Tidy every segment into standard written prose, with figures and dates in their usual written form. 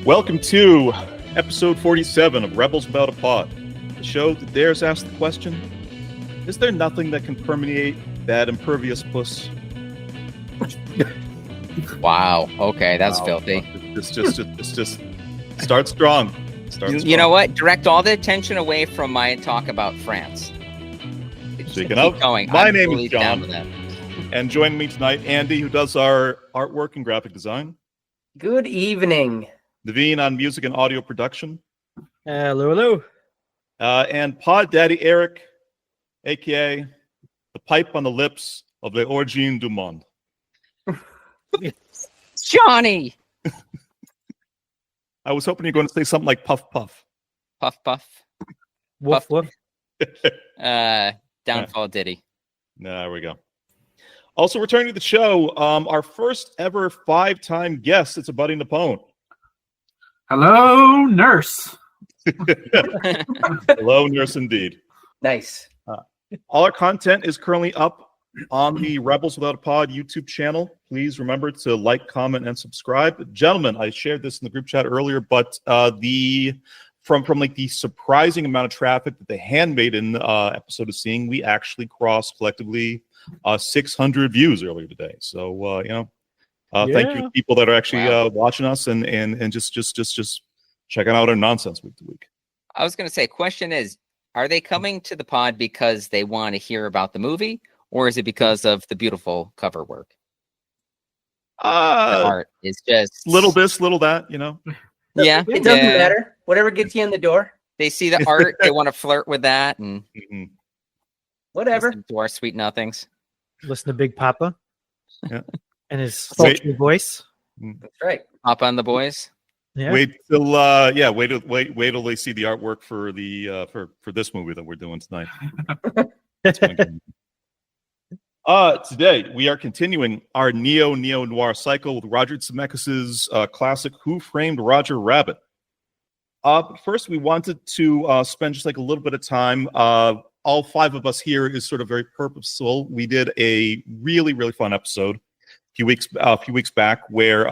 Welcome to episode 47 of Rebels Without a Pod, the show that dares ask the question, is there nothing that can permeate that impervious puss? Wow. Okay, that's filthy. It's just start strong. You know what? Direct all the attention away from my talk about France. Speaking of, going. My I'm name totally is John, down with that. and joining me tonight, Andy, who does our artwork and graphic design. Good evening. Naveen on music and audio production. Hello. And Pod Daddy Eric, a.k.a. the pipe on the lips of the Origine du Monde. Johnny! I was hoping you were going to say something like puff puff. Puff, puff. Woof, woof. Downfall Diddy. There we go. Also returning to the show, our first ever 5-time guest. It's a buddy Neepun. Hello, nurse. Hello, nurse, indeed. Nice. All our content is currently up on the Rebels Without a Pod YouTube channel. Please remember to like, comment, and subscribe. Gentlemen, I shared this in the group chat earlier, but from the surprising amount of traffic that the Handmaiden episode is seeing, we actually crossed collectively 600 views earlier today. So thank you to people that are actually watching us and just checking out our nonsense week to week. I was going to say, question is, are they coming to the pod because they want to hear about the movie, or is it because of the beautiful cover work? The art is just little this, little that, you know. Yeah, It doesn't matter. Whatever gets you in the door. They see the art, they want to flirt with that, and Whatever. listen to our sweet nothings. Listen to Big Papa. Yeah. And his sultry voice. That's right. Hop on the boys. Yeah. Wait till they see the artwork for the for this movie that we're doing tonight. Today we are continuing our Neo-Neo-Noir cycle with Robert Zemeckis' classic Who Framed Roger Rabbit. First, we wanted to spend just like a little bit of time. All five of us here is sort of very purposeful. We did a really, really fun episode a few weeks back where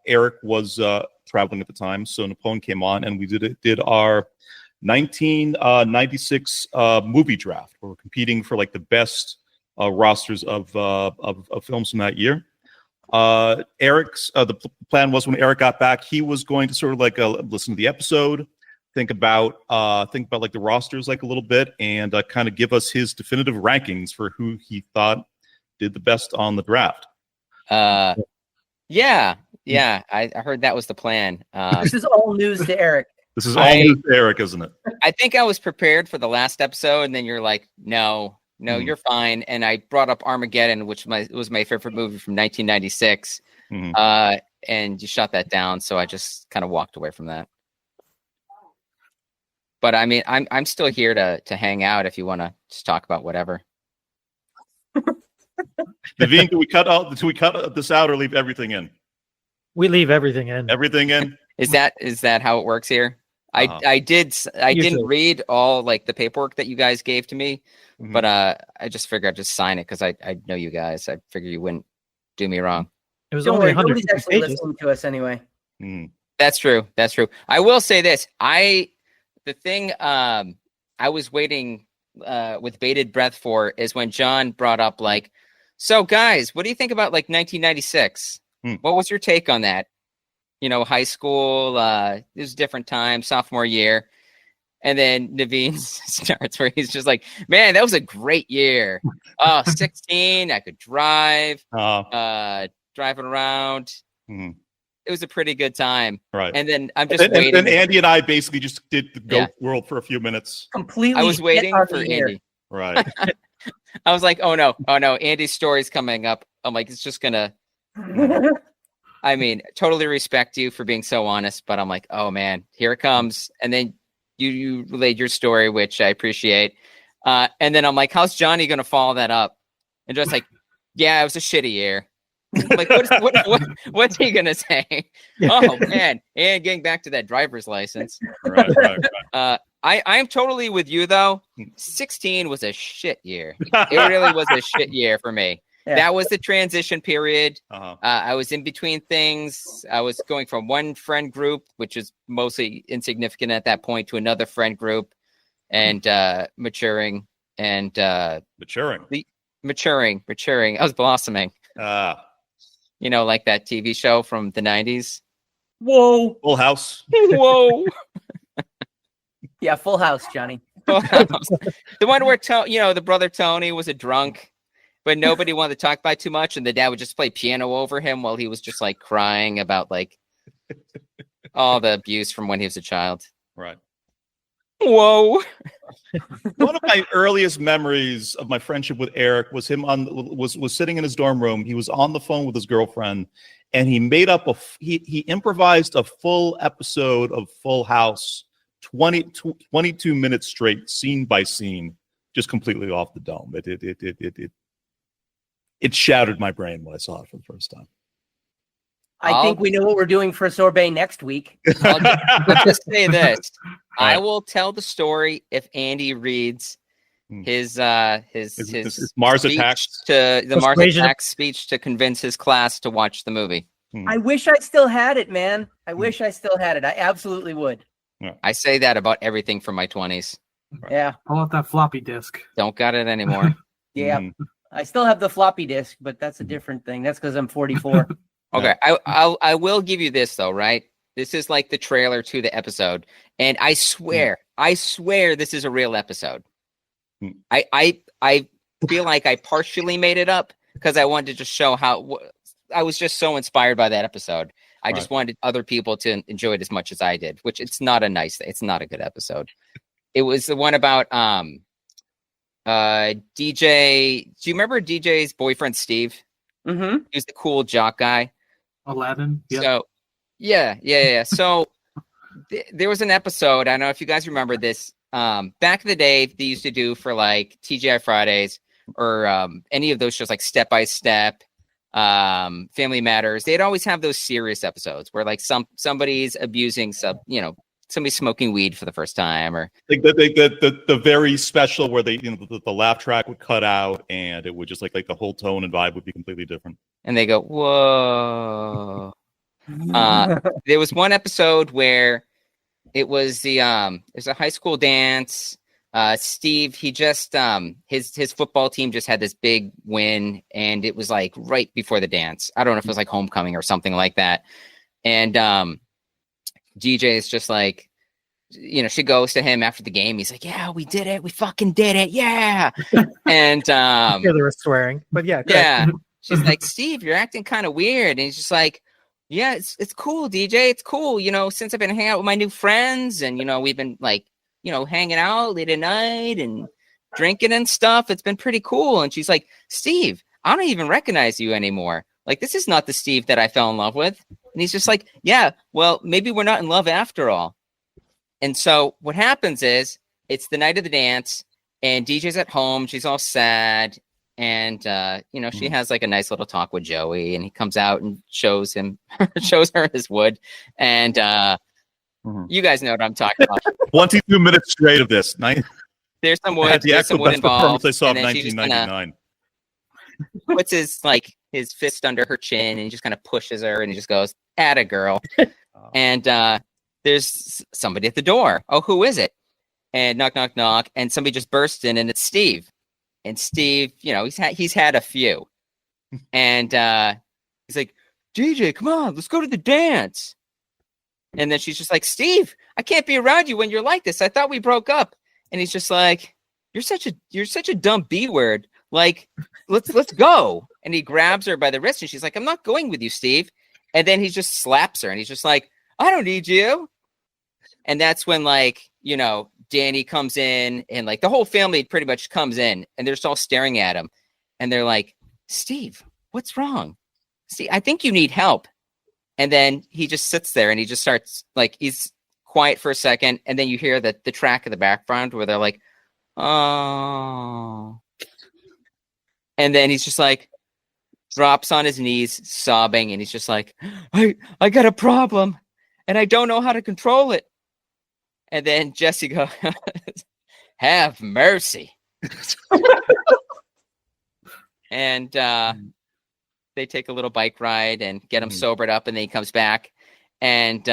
Eric was traveling at the time, so Neepun came on, and we did our 1996 movie draft. Where we're competing for like the best rosters of films from that year. Eric's the plan was when Eric got back, he was going to sort of like listen to the episode, think about like the rosters like a little bit, and kind of give us his definitive rankings for who he thought did the best on the draft. Yeah, I heard that was the plan. This is all news to Eric. This is all news to Eric, isn't it? I think I was prepared for the last episode, and then you're like, no, you're fine. And I brought up Armageddon, which was my favorite movie from 1996. And you shot that down, so I just kind of walked away from that. But I mean, I'm still here to hang out if you want to just talk about whatever. Naveen, do we cut this out or leave everything in? We leave everything in. Everything in? Is that how it works here? I didn't read all like the paperwork that you guys gave to me, but I just figured I'd just sign it because I know you guys. I figured you wouldn't do me wrong. It was Don't only worry, 100 nobody's actually pages. listening to us anyway. That's true. I will say this. I was waiting with bated breath for is when John brought up like, so guys, what do you think about like 1996? What was your take on that? You know, high school, it was a different time, sophomore year. And then Naveen starts where he's just like, man, that was a great year. 16, I could drive, driving around. It was a pretty good time. Right. And then I'm just waiting. And Andy and I basically just did the Goat World for a few minutes. Completely. I was waiting for Andy. Right. I was like, oh no, Andy's story's coming up. I'm like, it's just gonna. I mean, totally respect you for being so honest, but I'm like, oh man, here it comes. And then you relayed your story, which I appreciate. And then I'm like, how's Johnny gonna follow that up? And just like, yeah, it was a shitty year. I'm like, what's he gonna say? Oh man, and getting back to that driver's license. Right. I am totally with you though. 16 was a shit year. It really was a shit year for me. That was the transition period. Uh-huh. I was in between things. I was going from one friend group, which is mostly insignificant at that point, to another friend group, and maturing. Maturing. I was blossoming. Like that TV show from the 90s. Whoa. Full House. Whoa. Yeah, Full House, Johnny. The one where the brother Tony was a drunk, but nobody wanted to talk about it too much, and the dad would just play piano over him while he was just like crying about like all the abuse from when he was a child. Right. Whoa. One of my earliest memories of my friendship with Eric was him was sitting in his dorm room. He was on the phone with his girlfriend, and he made up he improvised a full episode of Full House, 22 minutes straight, scene by scene, just completely off the dome. It shattered my brain when I saw it for the first time. I think we know what we're doing for sorbet next week. I'll just say this. I will tell the story if Andy reads his Mars speech Attacks to the Mars Attacks speech to convince his class to watch the movie. I wish I still had it, man. I wish I still had it. I absolutely would. I say that about everything from my 20s. Yeah. Pull out that floppy disk. Don't got it anymore. Yeah. I still have the floppy disk, but that's a different thing. That's because I'm 44. Okay, I will give you this though, right? This is like the trailer to the episode, and I swear this is a real episode. I feel like I partially made it up because I wanted to just show how I was just so inspired by that episode. I just wanted other people to enjoy it as much as I did, which it's not it's not a good episode. It was the one about DJ. Do you remember DJ's boyfriend Steve? Mm-hmm. He was the cool jock guy. Aladdin. Yep. So, yeah. So there was an episode. I don't know if you guys remember this. Back in the day, they used to do for like TGI Fridays or any of those shows like Step by Step, Family Matters. They'd always have those serious episodes where like somebody's abusing somebody's smoking weed for the first time, or like the very special where they the laugh track would cut out and it would just like the whole tone and vibe would be completely different. And they go, whoa. There was one episode where it was it was a high school dance. Steve, he just his football team just had this big win, and it was like right before the dance. I don't know if it was like homecoming or something like that. And DJ is just like, she goes to him after the game. He's like, yeah, we did it. We fucking did it. Yeah. And Yeah, they were swearing, but yeah. Yeah. She's like, Steve, you're acting kind of weird. And he's just like, yeah, it's cool, DJ. It's cool. Since I've been hanging out with my new friends and, we've been like, hanging out late at night and drinking and stuff. It's been pretty cool. And she's like, Steve, I don't even recognize you anymore. Like, this is not the Steve that I fell in love with. And he's just like, yeah, well, maybe we're not in love after all. And so what happens is it's the night of the dance and DJ's at home. She's all sad. And, she has like a nice little talk with Joey, and he comes out and shows her his wood. And you guys know what I'm talking about. 22 minutes straight of this. There's some wood. There's some wood involved. I saw of 1999. Puts his fist under her chin, and he just kind of pushes her, and he just goes, "Atta girl." And there's somebody at the door. Oh, who is it? And knock, knock, knock. And somebody just bursts in, and it's Steve. And Steve, he's had a few. And he's like, DJ, come on, let's go to the dance. And then she's just like, Steve, I can't be around you when you're like this. I thought we broke up. And he's just like, you're such a dumb B word. Like, let's go. And he grabs her by the wrist, and she's like, I'm not going with you, Steve. And then he just slaps her, and he's just like, I don't need you. And that's when, like, Danny comes in, and like the whole family pretty much comes in, and they're just all staring at him. And they're like, Steve, what's wrong? See, I think you need help. And then he just sits there, and he just starts, like, he's quiet for a second. And then you hear the track in the background where they're like, oh. And then he's just like, drops on his knees, sobbing. And he's just like, I got a problem, and I don't know how to control it. And then Jesse goes, have mercy. and they take a little bike ride and get him sobered up, and then he comes back, and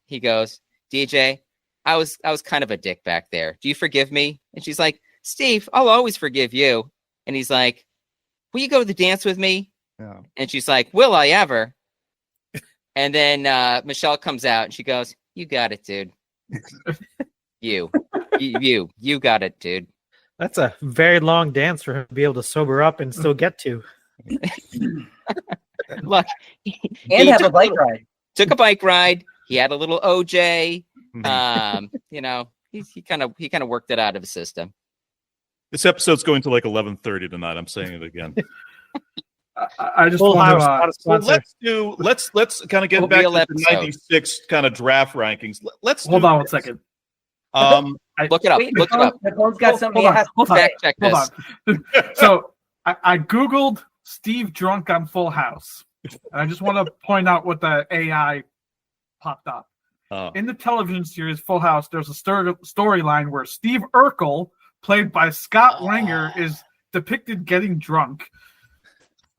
he goes, DJ, I was kind of a dick back there. Do you forgive me? And she's like, Steve, I'll always forgive you. And he's like, will you go to the dance with me? Yeah. And she's like, will I ever? And then Michelle comes out and she goes, you got it, dude. you got it, dude. That's a very long dance for him to be able to sober up and still get to. Look, And have a bike ride. Took a bike ride. He had a little OJ. You know, he kind of worked it out of his system. This episode's going to like 11:30 tonight. I'm saying it again. I just Full want House, to. not a sponsor. Let's kind of get It'll back be to a the episode. 96 kind of draft rankings. Let's Hold do on one this. second. Look it up. Wait, Look it up. Nicole's got something he Hold on, has hold to on. say. Fact check Hold this. on. So I Googled Steve drunk on Full House. And I just want to point out what the AI popped up. In the television series Full House, there's a storyline where Steve Urkel, played by Scott Wenger, is depicted getting drunk.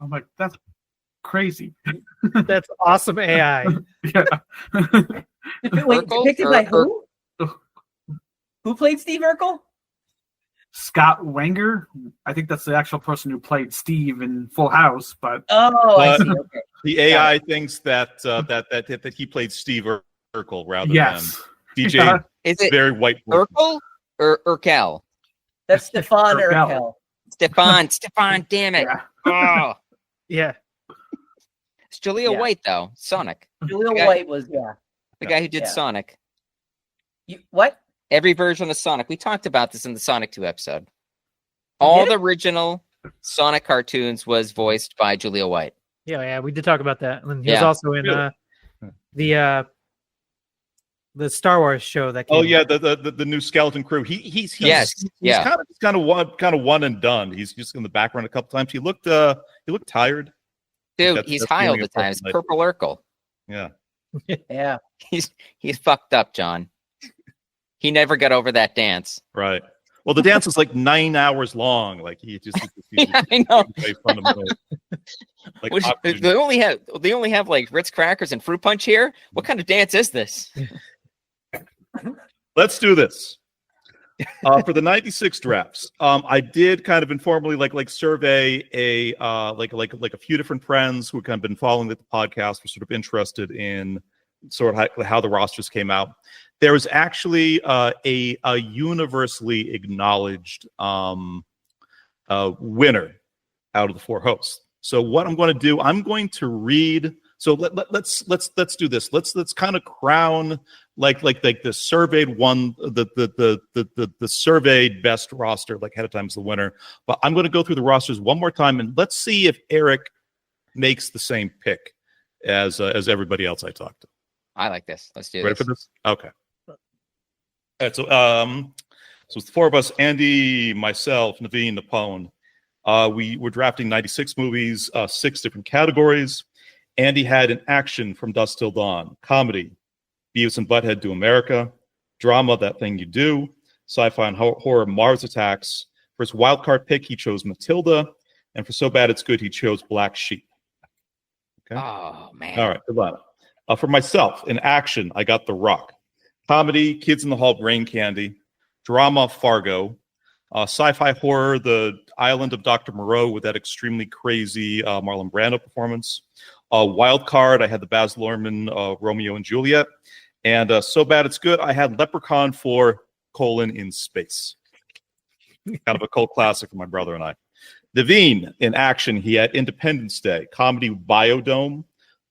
I'm like, that's crazy. That's awesome AI. Yeah. Wait, Urkel? depicted by who? Who played Steve Urkel? Scott Wenger. I think that's the actual person who played Steve in Full House, but Oh, I But- see. Okay. The AI thinks that that he played Steve Urkel rather yes. than DJ. Yeah. Is it Very white. Urkel or Urkel? That's Stefan Urkel. Urkel. Stefan, damn it. Yeah. Oh, Yeah. it's Jaleel Yeah. White, though. Sonic. Julia Okay. White was, yeah. The guy who did Yeah. Sonic. What? Every version of Sonic. We talked about this in the Sonic 2 episode. All the original Sonic cartoons was voiced by Jaleel White. Yeah, we did talk about that. And he was Yeah. also in the Star Wars show that came Oh yeah, the new Skeleton Crew. He's kind of one and done. He's just in the background a couple times. He looked tired. Dude, That's- he's that's high the all only the time. It's impression Purple Urkel. Yeah. Yeah. He's fucked up, John. He never got over that dance. Right. Well, the dance is like 9 hours long. Like he just Yeah, I know. fundamental. Like Which, oxygen. they only have like Ritz crackers and fruit punch here. What kind of dance is this? Let's do this. For the 96 drafts, I did kind of informally like survey like a few different friends who had kind of been following the podcast, were sort of interested in sort of how the rosters came out. There was actually a universally acknowledged winner out of the four hosts. So what I'm going to do, I'm going to read. So let's do this. Let's kind of crown like the surveyed one, the surveyed best roster like ahead of time is the winner. But I'm going to go through the rosters one more time and let's see if Eric makes the same pick as everybody else I talked to. I like this. Let's do Ready this. for this? Okay. All right. So it's the four of us: Andy, myself, Naveen, Neepun. We were drafting 96 movies, 6 different categories. Andy had an action from Dusk Till Dawn, comedy, Beavis and Butthead Do America, drama, That Thing You Do, sci-fi and horror, Mars Attacks. For his wildcard pick, he chose Matilda, and for So Bad It's Good, he chose Black Sheep. Okay. Oh man. All right, good luck. For myself, in action, I got The Rock. Comedy, Kids in the Hall, Brain Candy. Drama, Fargo. Sci-fi horror, The Island of Dr. Moreau with that extremely crazy Marlon Brando performance. Wild card, I had the Baz Luhrmann Romeo and Juliet. And So Bad It's Good, I had Leprechaun for : in space. Kind of a cult classic for my brother and I. Naveen, in action, he had Independence Day. Comedy, Biodome.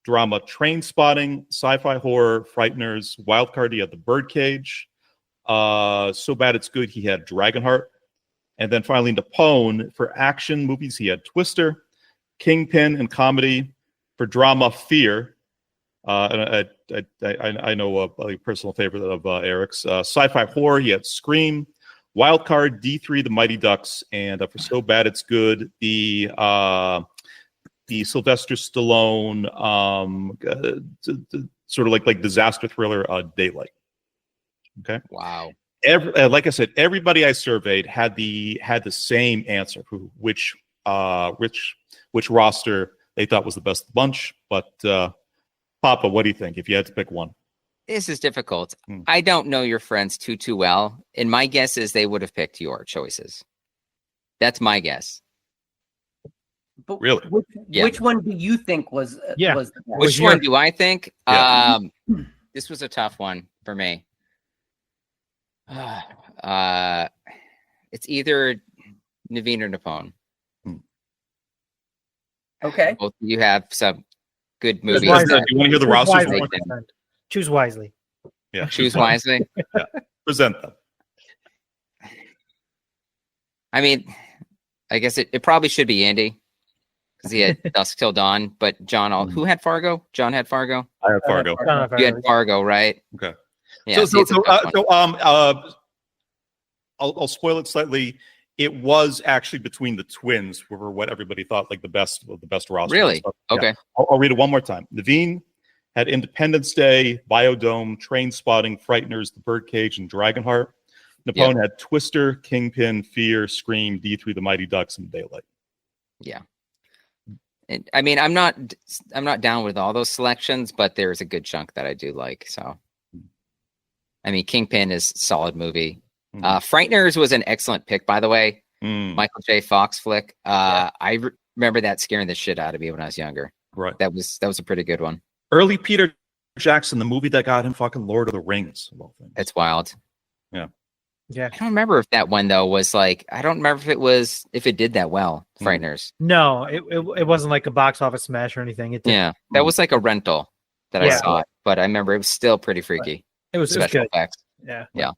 Drama, Train Spotting. Sci-fi horror, Frighteners. Wildcard, he had The Birdcage. So Bad It's Good, he had Dragonheart. And then finally, Neepun, for action movies, he had Twister. Kingpin, and comedy. For drama, Fear. And I know a personal favorite of Eric's. Sci-fi horror, he had Scream. Wildcard, D3, The Mighty Ducks. And for So Bad It's Good, the Sylvester Stallone sort of like disaster thriller, Daylight. Okay. Wow. Like I said, everybody I surveyed had the same answer, which which roster they thought was the best of the bunch. But Papa, what do you think if you had to pick one? This is difficult. I don't know your friends too well, and my guess is they would have picked your choices. That's my guess. But really? Which one do you think was was the best? Which one do I think? This was a tough one for me. It's either Naveen or Neepun. Okay. Both of you have some good movies. Do you want to hear the rosters? Choose wisely. Yeah. Choose wisely. Yeah. Present them. I mean, I guess it probably should be Andy because he had Dusk Till Dawn. But John, who had Fargo? John had Fargo. I had Fargo. You had Fargo, right? Okay. Yeah. I'll spoil it slightly. It was actually between the twins, were what everybody thought like the best roster. Really? Okay. Yeah. I'll read it one more time. Naveen had Independence Day, Biodome, Train Spotting, Frighteners, The Birdcage, and Dragonheart. Neepun had Twister, Kingpin, Fear, Scream, D3, The Mighty Ducks, and Daylight. Yeah. And, I mean, I'm not down with all those selections, but there's a good chunk that I do like. So, I mean, Kingpin is a solid movie. Frighteners was an excellent pick, by the way. Michael J. Fox flick. I remember that scaring the shit out of me when I was younger. Right. That was a pretty good one. Early Peter Jackson, the movie that got him fucking Lord of the Rings. It's wild. Yeah. Yeah. I don't remember if that one though was like, I don't remember if it did that well. Frighteners. No, it wasn't like a box office smash or anything. That was like a rental that I saw it, but I remember it was still pretty freaky. It was special good. effects. Yeah. Yeah.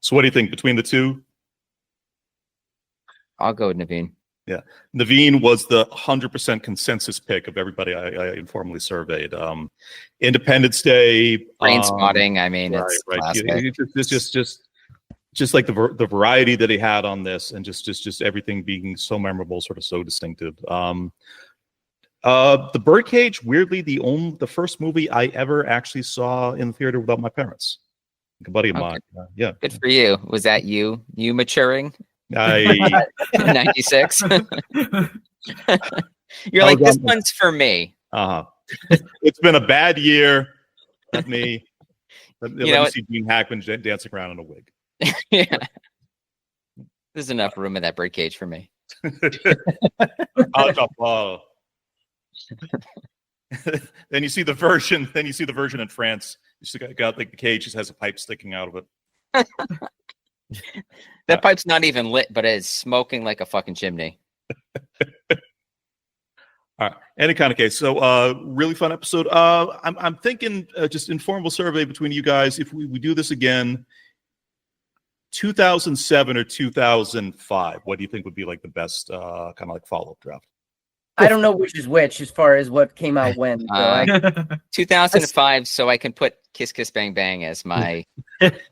So what do you think between the two? I'll go with Naveen. Yeah. Naveen was the 100% consensus pick of everybody I informally surveyed. Independence Day. Train Spotting. I mean, right, it's right. classic. It's just like the variety that he had on this and just everything being so memorable, sort of so distinctive. The Birdcage, weirdly, the first movie I ever actually saw in the theater without my parents. Like a buddy of mine. Yeah. Good for you. Was that you maturing? 96. You're like, this one's for me. It's been a bad year. Let me see Gene Hackman dancing around in a wig. Yeah. There's enough room in that Birdcage for me. Then you see the version. In France. You see got like the cage just has a pipe sticking out of it. That pipe's not even lit, but it's smoking like a fucking chimney. All right. Any kind of case. So really fun episode. I'm thinking just informal survey between you guys. If we do this again, 2007 or 2005, what do you think would be like the best kind of like follow-up draft? I don't know which is which as far as what came out when. So 2005, so I can put Kiss Kiss Bang Bang as my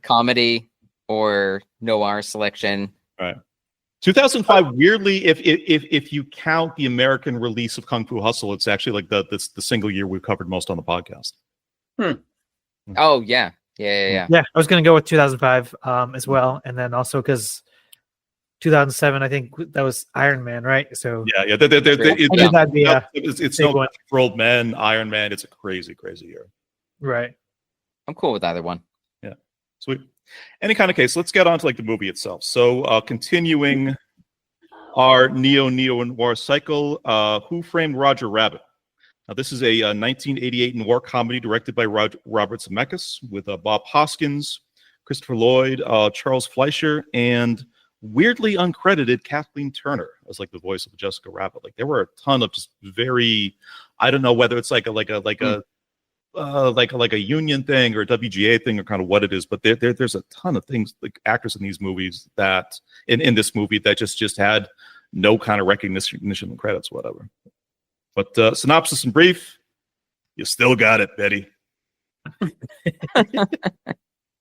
comedy or noir selection. All right. 2005, weirdly, if you count the American release of Kung Fu Hustle, it's actually like the single year we've covered most on the podcast. Oh yeah. Yeah. I was gonna go with 2005 as well, and then also because 2007, I think that was Iron Man, right? So yeah. It's no Country for Old Men, Iron Man. It's a crazy year. Right. I'm cool with either one. Yeah. Sweet. Any kind of case, let's get on to like the movie itself. So continuing our Neo-Neo-Noir cycle, Who Framed Roger Rabbit? Now, this is a 1988 noir comedy directed by Robert Zemeckis with Bob Hoskins, Christopher Lloyd, Charles Fleischer, and weirdly uncredited Kathleen Turner as like the voice of Jessica Rabbit. Like there were a ton of just very, I don't know whether it's like a union thing or a WGA thing or kind of what it is, but there's a ton of things like actors in these movies that in this movie that just had no kind of recognition and credits, whatever. But synopsis in brief, you still got it, Betty.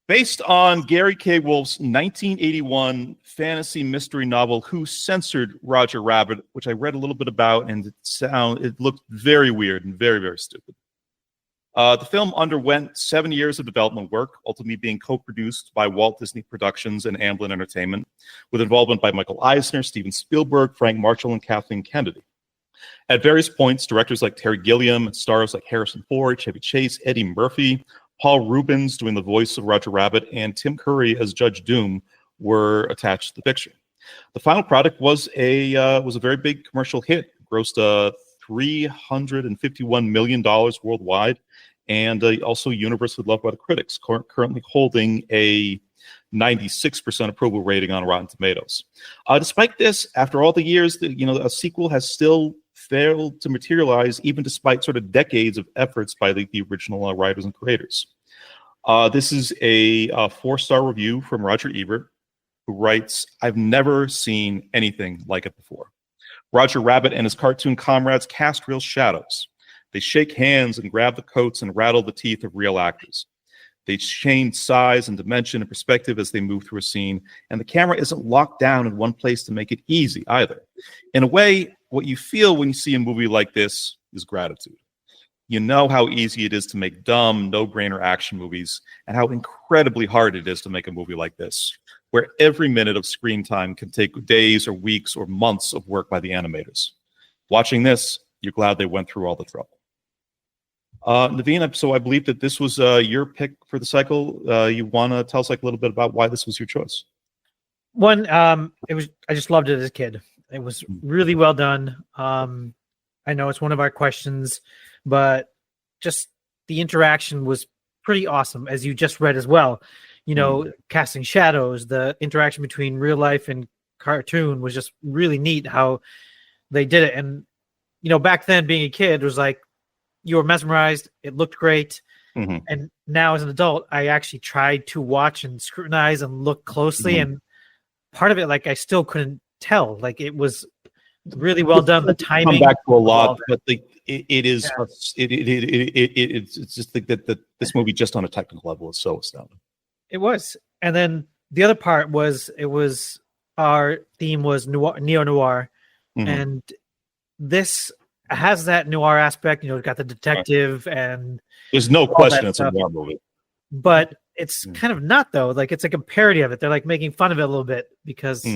Based on Gary K. Wolfe's 1981 fantasy mystery novel, Who Censored Roger Rabbit, which I read a little bit about, and it looked very weird and very, very stupid. The film underwent 7 years of development work, ultimately being co-produced by Walt Disney Productions and Amblin Entertainment, with involvement by Michael Eisner, Steven Spielberg, Frank Marshall, and Kathleen Kennedy. At various points, directors like Terry Gilliam and stars like Harrison Ford, Chevy Chase, Eddie Murphy, Paul Rubens doing the voice of Roger Rabbit, and Tim Curry as Judge Doom were attached to the picture. The final product was a very big commercial hit. It grossed $351 million worldwide, and also universally loved by the critics, currently holding a 96% approval rating on Rotten Tomatoes. Despite this, after all the years, a sequel has still failed to materialize, even despite sort of decades of efforts by the original writers and creators. This is a 4-star review from Roger Ebert, who writes, "I've never seen anything like it before. Roger Rabbit and his cartoon comrades cast real shadows. They shake hands and grab the coats and rattle the teeth of real actors. They change size and dimension and perspective as they move through a scene, and the camera isn't locked down in one place to make it easy either. In a way, what you feel when you see a movie like this is gratitude. You know how easy it is to make dumb, no-brainer action movies, and how incredibly hard it is to make a movie like this, where every minute of screen time can take days or weeks or months of work by the animators. Watching this, you're glad they went through all the trouble." Naveen, so I believe that this was your pick for the cycle. You want to tell us a little bit about why this was your choice? One, I just loved it as a kid. It was really well done. I know it's one of our questions, but just the interaction was pretty awesome, as you just read as well. Casting shadows, the interaction between real life and cartoon was just really neat how they did it. And, back then being a kid was like, you were mesmerized. It looked great. Mm-hmm. And now as an adult, I actually tried to watch and scrutinize and look closely. Mm-hmm. And part of it, I still couldn't tell. It was really well done. The timing. Come back to a lot, but it's just that this movie, just on a technical level, is so astounding. It was. And then the other part was, our theme was Neo-Noir. Mm-hmm. And this has that noir aspect, got the detective and there's no question it's a noir movie. But it's kind of not, though. It's like a parody of it. They're making fun of it a little bit because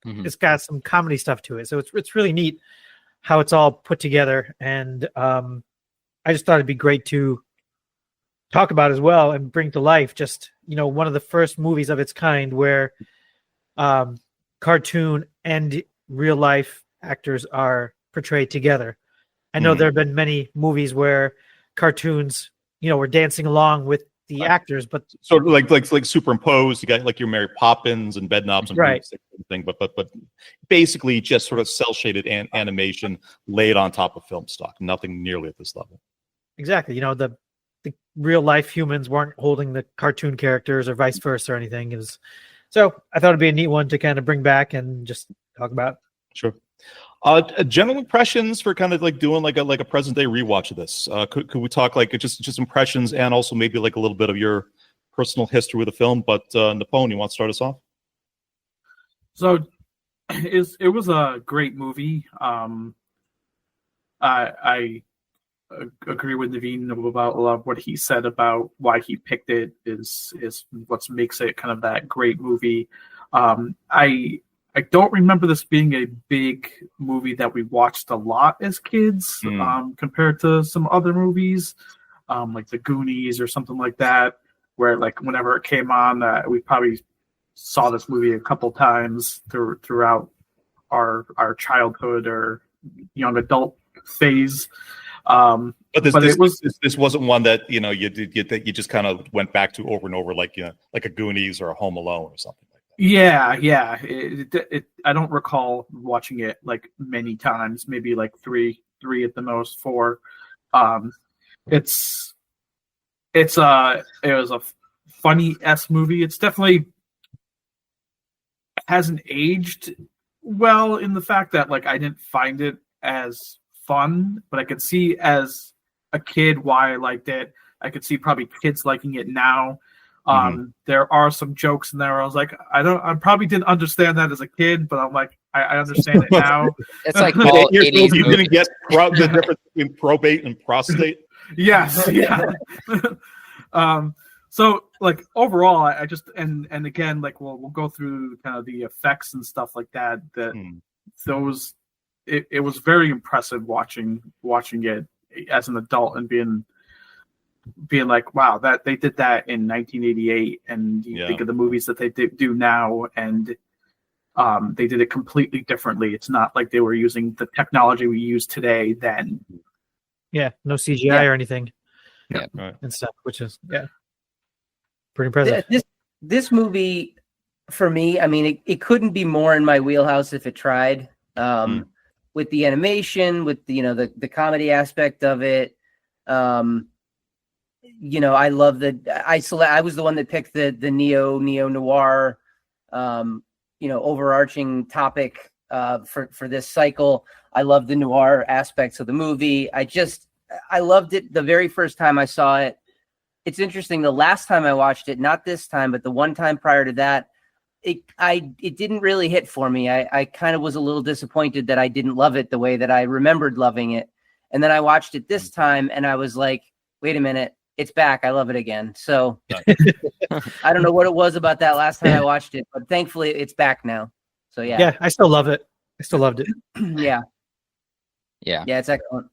it's got some comedy stuff to it. So it's really neat how it's all put together. And I just thought it'd be great to talk about as well and bring to life just, one of the first movies of its kind where cartoon and real life actors are portrayed together. I know there have been many movies where cartoons, were dancing along with the actors, but sort of like superimposed. You got your Mary Poppins and Bedknobs and right thing, but basically just sort of cell shaded animation laid on top of film stock. Nothing nearly at this level. Exactly. The real life humans weren't holding the cartoon characters or vice versa or anything. So I thought it'd be a neat one to kind of bring back and just talk about. Sure. General impressions for kind of doing a present day rewatch of this. Could we talk just impressions and also maybe a little bit of your personal history with the film? But Neepun, you want to start us off? So it was a great movie. I agree with Naveen about a lot of what he said about why he picked it is what makes it kind of that great movie. I don't remember this being a big movie that we watched a lot as kids, compared to some other movies, like The Goonies or something like that, where whenever it came on, we probably saw this movie a couple times throughout our childhood or young adult phase. But this wasn't one that you just kind of went back to over and over, like a Goonies or a Home Alone or something. Yeah. I don't recall watching it many times, maybe three at the most, 4. It was a funny movie. It's definitely hasn't aged well in the fact that I didn't find it as fun, but I could see as a kid why I liked it. I could see probably kids liking it now. There are some jokes in there where I was like, I probably didn't understand that as a kid, but I'm like, I understand it now. It's like all 80s you didn't get the difference between probate and prostate. Yes, yeah. So like overall, I just and again, like we'll go through kind of the effects and stuff like that. Those it was very impressive watching it as an adult and being like, wow, that they did that in 1988, and you think of the movies that they do now, and they did it completely differently. It's not like they were using the technology we use today then. Yeah, no CGI or anything. Yeah, and stuff, which is pretty impressive. This movie, for me, I mean, it couldn't be more in my wheelhouse if it tried. With the animation, with the comedy aspect of it. I love I was the one that picked the Neo-Neo-Noir, overarching topic for this cycle. I love the noir aspects of the movie. I loved it the very first time I saw it. It's interesting. The last time I watched it, not this time, but the one time prior to that, it didn't really hit for me. I kind of was a little disappointed that I didn't love it the way that I remembered loving it. And then I watched it this time and I was like, wait a minute, it's back. I love it again. So I don't know what it was about that last time I watched it, but thankfully it's back now. So yeah, I still love it. I still loved it. Yeah, it's excellent.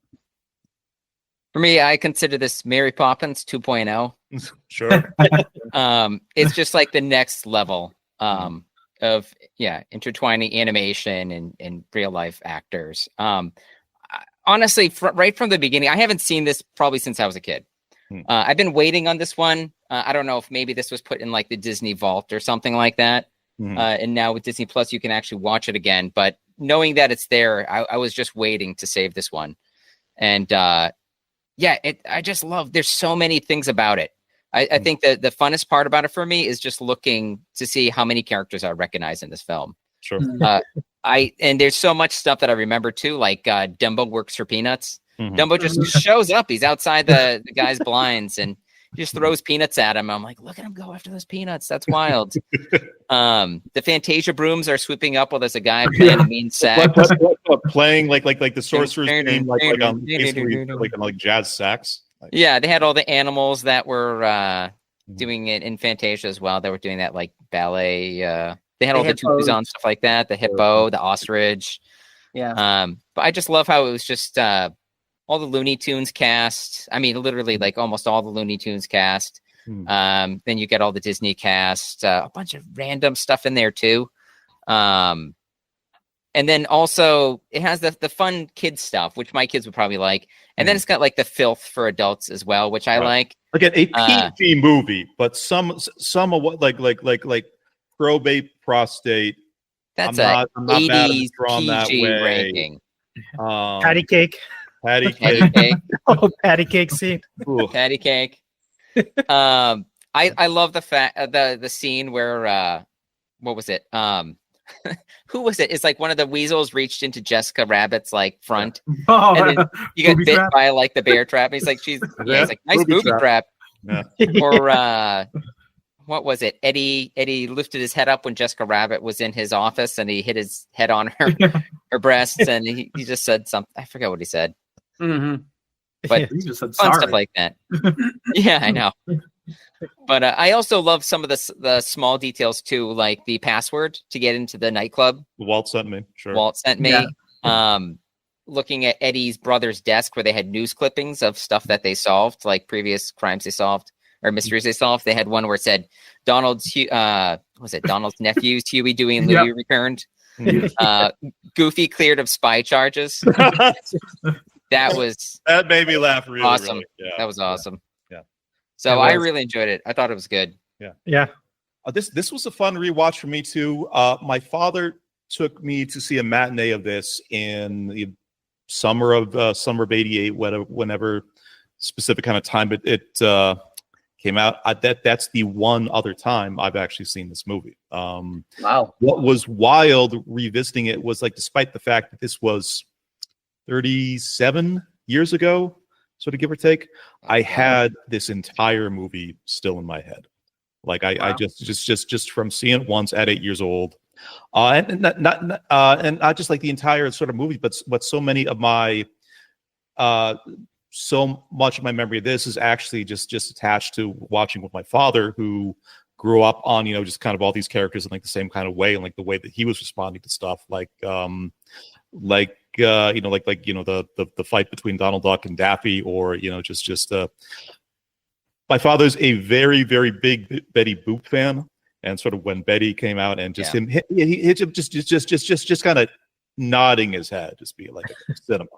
For me, I consider this Mary Poppins 2.0. Sure. It's just like the next level of intertwining animation and real life actors. Honestly, right from the beginning, I haven't seen this probably since I was a kid. I've been waiting on this one. I don't know if maybe this was put in like the Disney Vault or something like that. And now with Disney Plus, you can actually watch it again. But knowing that it's there, I was just waiting to save this one. And I just love, there's so many things about it. I think that the funnest part about it for me is just looking to see how many characters I recognize in this film. Sure. And there's so much stuff that I remember too, like Dumbo works for peanuts. Dumbo just shows up. He's outside the guy's blinds and just throws peanuts at him. I'm like, look at him go after those peanuts. That's wild. The Fantasia brooms are swooping up while there's a guy playing a mean sax. Playing like the sorcerer's theme, like jazz sax. Yeah, they had all the animals that were doing it in Fantasia as well. They were doing that like ballet. They had all the tutus on, stuff like that. The hippo, the ostrich. Yeah. But I just love how it was just all the Looney Tunes cast. I mean, literally like almost all the Looney Tunes cast. Then you get all the Disney cast, a bunch of random stuff in there too. And then also it has the fun kid stuff, which my kids would probably like. And then it's got like the filth for adults as well, which I like. Again, a PG movie, but some of what like probate, prostate. That's I'm not 80s drawn that PG way. ranking. Patty cake. Patty cake. Oh, patty cake scene. Patty cake. I love the fact the scene where what was it? Who was it? It's like one of the weasels reached into Jessica Rabbit's like front, and then you get bit by like the bear trap. And he's like, he's like, nice booby trap. Yeah. Or what was it? Eddie lifted his head up when Jessica Rabbit was in his office, and he hit his head on her breasts, and he just said something. I forgot what he said. But he just said fun sorry. stuff like that. Yeah, I know. But I also love some of the small details too, like the password to get into the nightclub. Walt sent me. Sure. Walt sent me. Yeah. Looking at Eddie's brother's desk where they had news clippings of stuff that they solved, like previous crimes they solved or mysteries they solved. They had one where it said Donald's nephews, Huey, Dewey, and Louie returned. Goofy cleared of spy charges. That made me laugh really awesome. Really. Yeah. That was awesome. Yeah. So I really enjoyed it. I thought it was good. Yeah. This was a fun rewatch for me too. My father took me to see a matinee of this in the summer of '88, whenever specific kind of time it came out. That's the one other time I've actually seen this movie. Wow. What was wild revisiting it was like, despite the fact that this was 37 years ago, sort of give or take, I had this entire movie still in my head. Like I just from seeing it once at 8 years old, and not just like the entire sort of movie, but so many of my so much of my memory of this is actually just attached to watching with my father, who grew up on, just kind of all these characters in like the same kind of way, and like the way that he was responding to stuff, the fight between Donald Duck and Daffy, or my father's a very, very big Betty Boop fan, and sort of when Betty came out, and just him just kind of nodding his head, just being like cinema,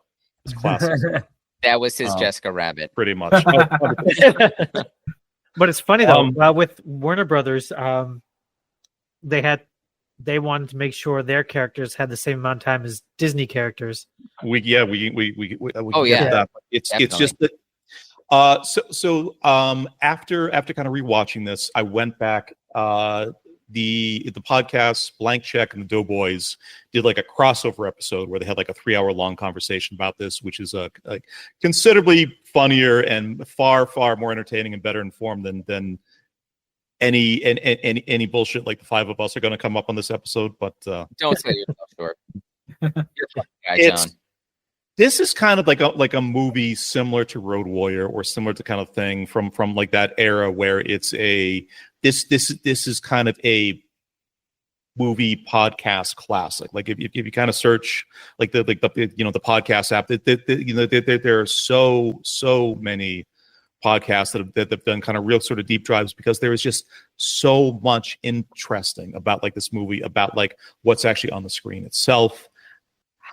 it's classic. That was his Jessica Rabbit, pretty much. But it's funny though, with Warner Brothers, they wanted to make sure their characters had the same amount of time as Disney characters. We get that. It's just that. After kind of rewatching this, I went back. The podcast Blank Check and the Doughboys did like a crossover episode where they had like a 3-hour long conversation about this, which is considerably funnier and far more entertaining and better informed than any bullshit like the five of us are going to come up on this episode. But don't say yourself short. You're a fucking guy, John. This is kind of like a movie similar to Road Warrior, or similar to kind of thing from like that era, where it's this is kind of a movie podcast classic. Like if you kind of search like the podcast app, there are so many podcasts that have done kind of real sort of deep dives, because there is just so much interesting about like this movie, about like what's actually on the screen itself,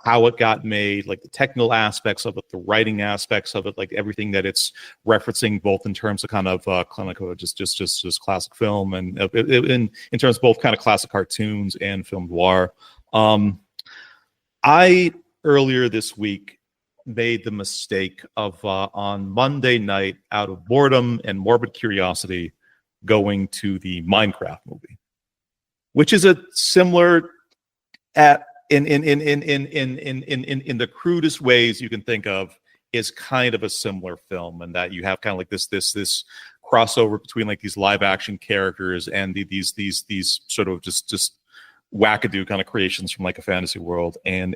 how it got made, like the technical aspects of it, the writing aspects of it, like everything that it's referencing, both in terms of kind of just classic film, and in terms of both kind of classic cartoons and film noir. I earlier this week made the mistake of on Monday night, out of boredom and morbid curiosity, going to the Minecraft movie, which is a similar in the crudest ways you can think of, is kind of a similar film, and that you have kind of like this crossover between like these live action characters and these sort of just wackadoo kind of creations from like a fantasy world, and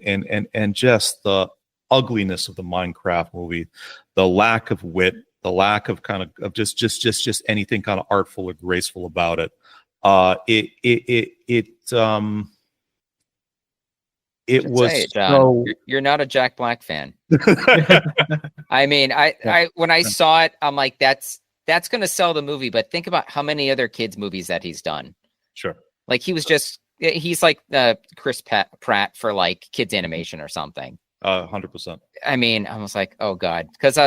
just the ugliness of the Minecraft movie, the lack of wit, the lack of kind of just anything kind of artful or graceful about it. It was so... You're not a Jack Black fan. I mean, I when I saw it, I'm like, that's going to sell the movie. But think about how many other kids movies that he's done. Sure. Like he's like Chris Pratt for like kids animation or something. 100%. I mean, I was like, oh God, because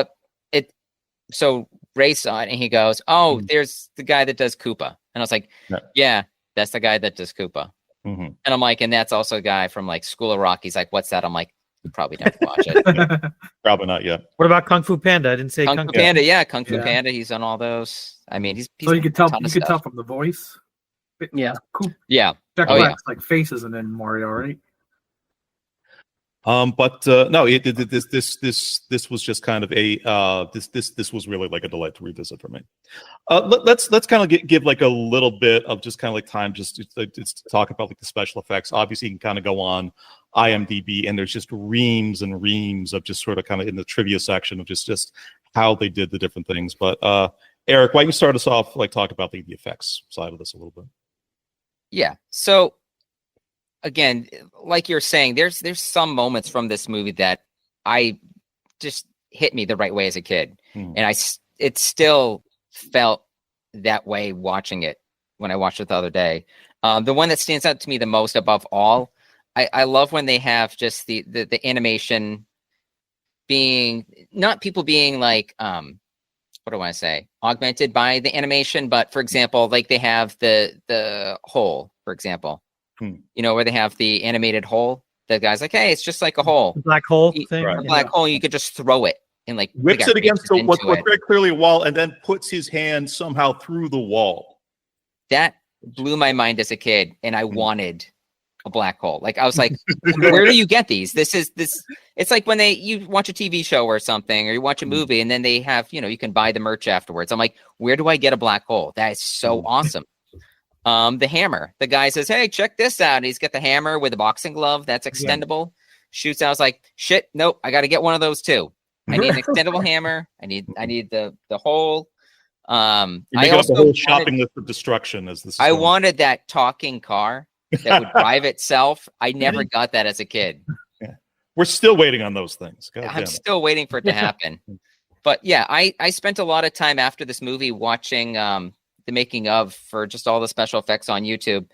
so Ray saw it and he goes, oh, there's the guy that does Koopa, and I was like, yeah, that's the guy that does Koopa. Mm-hmm. And I'm like, and that's also a guy from like School of Rock. He's like, what's that? I'm like, you probably don't watch it. Probably not yet. What about Kung Fu Panda? I didn't say Kung Fu Panda. Yeah, Kung Fu Panda. He's on all those. I mean, he's so you could tell from the voice. Yeah, cool. Yeah. Jack Black's like face isn't in Mario, right? But no, this was just kind of a this was really like a delight to revisit for me. Let's kind of give like a little bit of just kind of like time just to talk about like the special effects. Obviously, you can kind of go on IMDb, and there's just reams and reams of just sort of kind of in the trivia section of just how they did the different things. But Eric, why don't you start us off, like talk about the effects side of this a little bit? Yeah. So again, like you're saying, there's some moments from this movie that I just hit me the right way as a kid, and it still felt that way watching it when I watched it the other day. The one that stands out to me the most above all, I love when they have just the animation being, not people being like what do I say, augmented by the animation, but for example, like they have the hole, for example. You know, where they have the animated hole. The guy's like, hey, it's just like a hole. The black hole thing. Right. Black hole, you could just throw it and like whips it against what's very clearly a wall, and then puts his hand somehow through the wall. That blew my mind as a kid, and I wanted a black hole. Like I was like, where do you get these? This. It's like when you watch a TV show or something, or you watch a movie, and then they have, you can buy the merch afterwards. I'm like, where do I get a black hole? That is so awesome. The hammer. The guy says, hey, check this out. And he's got the hammer with a boxing glove that's extendable. Shoots out. I was like, shit, nope, I got to get one of those too. I need an extendable hammer. I need the whole. You're making up the whole shopping list of destruction as this. I wanted that talking car that would drive itself. I never got that as a kid. Yeah. We're still waiting on those things. I'm still waiting for it to happen. But yeah, I spent a lot of time after this movie watching the making of for just all the special effects on YouTube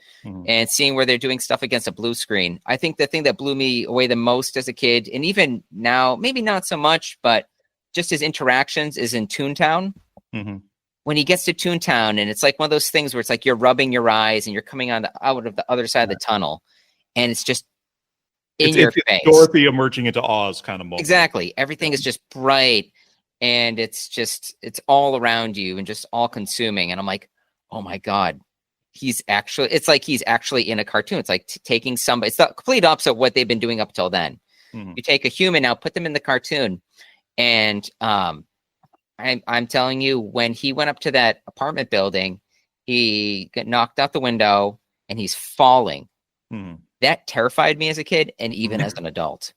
and seeing where they're doing stuff against a blue screen. I think the thing that blew me away the most as a kid, and even now, maybe not so much, but just his interactions is in Toontown. When he gets to Toontown, and it's like one of those things where it's like you're rubbing your eyes and you're coming out of the other side of the tunnel, and it's just in your face. Dorothy emerging into Oz kind of moment. Exactly. Everything is just bright. And it's all around you and just all consuming. And I'm like, oh my God, it's like he's actually in a cartoon. It's like taking somebody, it's the complete opposite of what they've been doing up till then. You take a human now, put them in the cartoon. And I'm telling you, when he went up to that apartment building, he got knocked out the window and he's falling. That terrified me as a kid and even as an adult.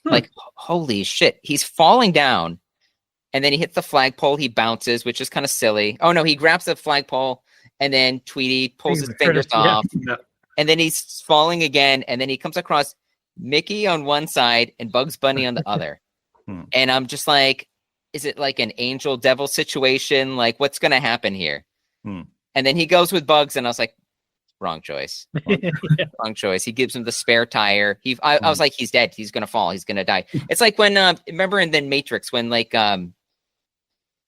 Like, holy shit, he's falling down. And then he hits the flagpole. He bounces, which is kind of silly. Oh, no, he grabs the flagpole, and then Tweety pulls his fingers off. Yeah. And then he's falling again, and then he comes across Mickey on one side and Bugs Bunny on the other. And I'm just like, is it like an angel-devil situation? Like, what's going to happen here? And then he goes with Bugs, and I was like, wrong choice. Wrong choice. He gives him the spare tire. I was like, he's dead. He's going to fall. He's going to die. It's like when, remember in then Matrix, when like,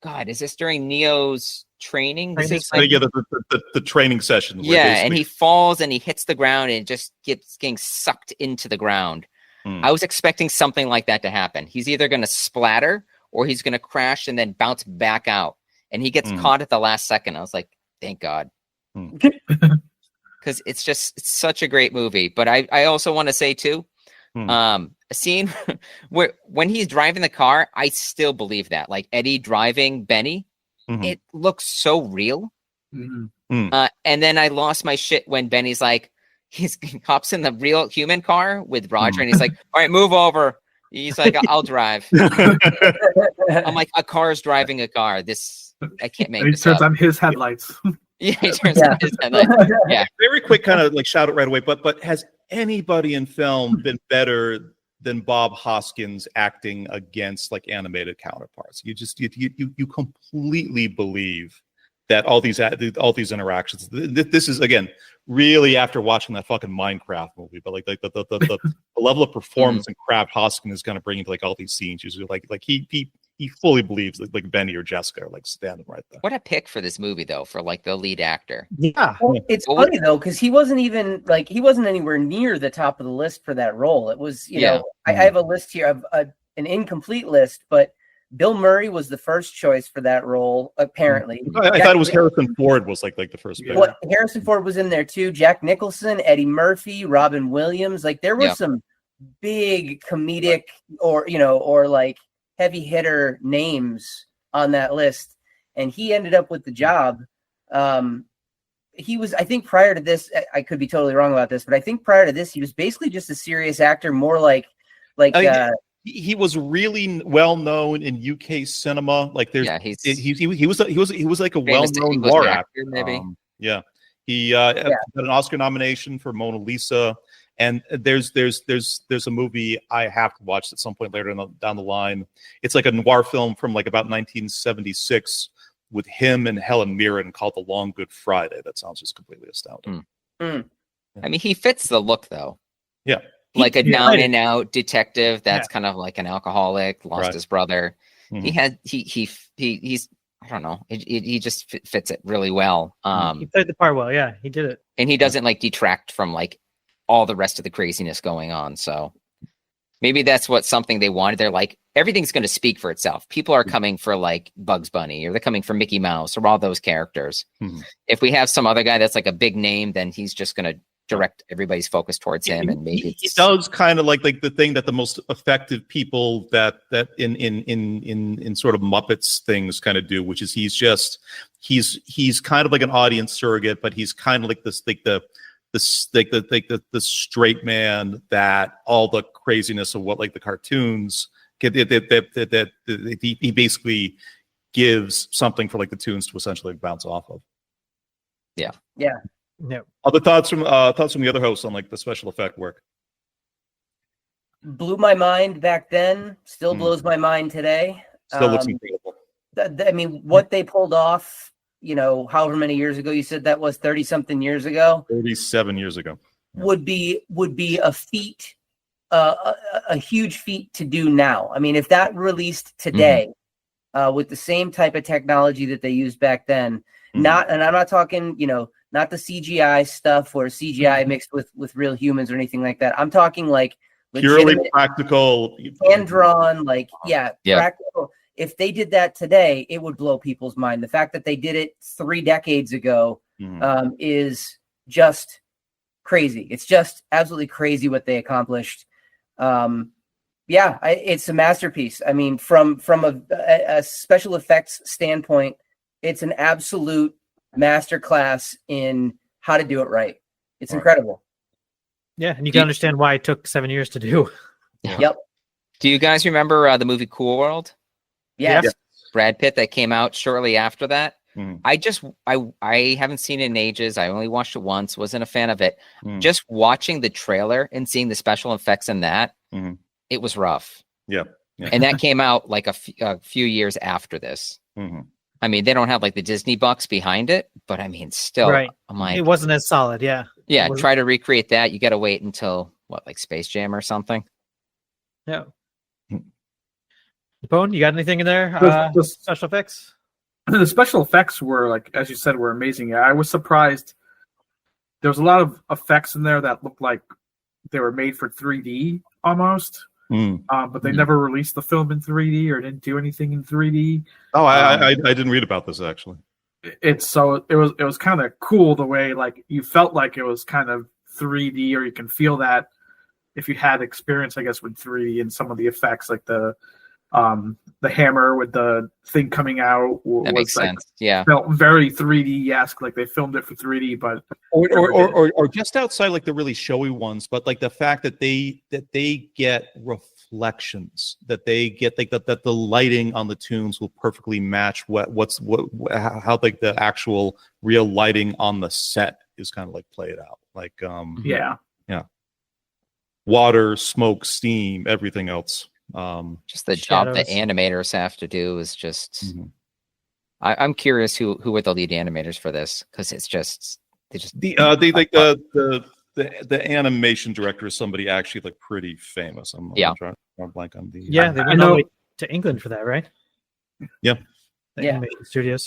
God, is this during Neo's training? This is like, the training session. Yeah, and he falls and he hits the ground and just getting sucked into the ground. I was expecting something like that to happen. He's either going to splatter or he's going to crash and then bounce back out. And he gets caught at the last second. I was like, thank God. Because it's such a great movie. But I also want to say too, a scene where when he's driving the car, I still believe that, like Eddie driving Benny, it looks so real. And then I lost my shit when Benny's like, he hops in the real human car with Roger and he's like, all right, move over. He's like, I'll drive. I'm like, a car's driving a car. I can't make this up. He turns on his headlights. Yeah, he turns on his headlights. Yeah. Very quick kind of like shout it right away, but has anybody in film been better than Bob Hoskins acting against like animated counterparts? You completely believe that all these interactions. This is again really after watching that fucking Minecraft movie, but like the level of performance and craft Hoskins is going to bring into like all these scenes. Usually, like he fully believes that like Benny or Jessica are like standing right there. What a pick for this movie though, for like the lead actor. Yeah, well, it's funny though because he wasn't anywhere near the top of the list for that role. It was I have a list here of an incomplete list, but Bill Murray was the first choice for that role, apparently. I thought it was Harrison Ford was like the first pick. Well, Harrison Ford was in there too. Jack Nicholson, Eddie Murphy, Robin Williams. Like there were some big comedic or like heavy hitter names on that list, and he ended up with the job. He was, I think, prior to this, I could be totally wrong about this, but I think prior to this, he was basically just a serious actor, more like. He was really well known in UK cinema. Like he was like a well known noir actor. Maybe. He got an Oscar nomination for Mona Lisa, and there's a movie I have to watch at some point later down the line. It's like a noir film from like about 1976 with him and Helen Mirren called The Long Good Friday. That sounds just completely astounding. I mean, he fits the look though. Yeah. Like a down and out detective that's kind of like an alcoholic, lost his brother. He's I don't know. He just fits it really well. He played the part well. Yeah, he did it. And he doesn't like detract from like all the rest of the craziness going on. So maybe that's something they wanted. They're like, everything's going to speak for itself. People are coming for like Bugs Bunny, or they're coming for Mickey Mouse, or all those characters. If we have some other guy that's like a big name, then he's just going to direct everybody's focus towards him, and maybe he does kind of like the thing that the most effective people that in sort of Muppets things kind of do, which is he's kind of like an audience surrogate, but he's kind of like this like the straight man that all the craziness of what like the cartoons He basically gives something for like the tunes to essentially bounce off of. Yeah. No. Other thoughts from the other hosts on like the special effect work? Blew my mind back then. Still blows my mind today. Still looks incredible. I mean, what they pulled off, however many years ago you said that was, 30-something years ago. 37 years ago. Would be a feat, a huge feat to do now. I mean, if that released today, with the same type of technology that they used back then, and I'm not talking, not the CGI stuff or CGI mixed with real humans or anything like that. I'm talking like purely practical, hand drawn, practical. If they did that today, it would blow people's mind. The fact that they did it 3 decades ago is just crazy. It's just absolutely crazy what they accomplished. It's a masterpiece. I mean, from a special effects standpoint, it's an absolute masterclass in how to do it right. It's incredible. Yeah, and you can understand why it took 7 years to do. Yep. Do you guys remember the movie Cool World? Yes. Yeah. Brad Pitt that came out shortly after that. I haven't seen it in ages. I only watched it once. Wasn't a fan of it. Just watching the trailer and seeing the special effects in that, it was rough. Yeah. And that came out like a few years after this. I mean, they don't have like the Disney bucks behind it, but I mean, still, Right. I'm like, It wasn't as solid. Yeah. yeah, try to recreate that. You got to wait until like Space Jam or something. Yeah. Neepun, you got anything in there? Special effects? The special effects were, like, as you said, were amazing. I was surprised. There was a lot of effects in there that looked like they were made for 3D almost. But they never released the film in 3D or didn't do anything in 3D. Oh, I didn't read about this actually. It was kind of cool the way, like, you felt like it was kind of 3D, or you can feel that if you had experience, I guess, with 3D and some of the effects, like the hammer with the thing coming out. That makes sense. Yeah, felt very 3D-esque, like they filmed it for 3D, but or just outside like the really showy ones, but like the fact that they get reflections, that they get like that the lighting on the tunes will perfectly match how like the actual real lighting on the set is kind of like played out, like water, smoke, steam, everything else. Just the job that animators have to do is just. I'm curious who were the lead animators for this, because it's just the animation director is somebody actually like pretty famous. I'm trying to blank on the. Yeah, they went all the way to England for that, right? Yeah. Animation studios.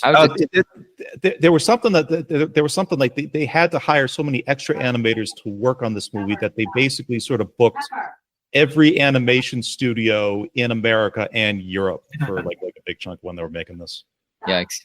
There was something like they had to hire so many extra animators to work on this movie that they basically sort of booked every animation studio in America and Europe for like a big chunk when they were making this. Yikes.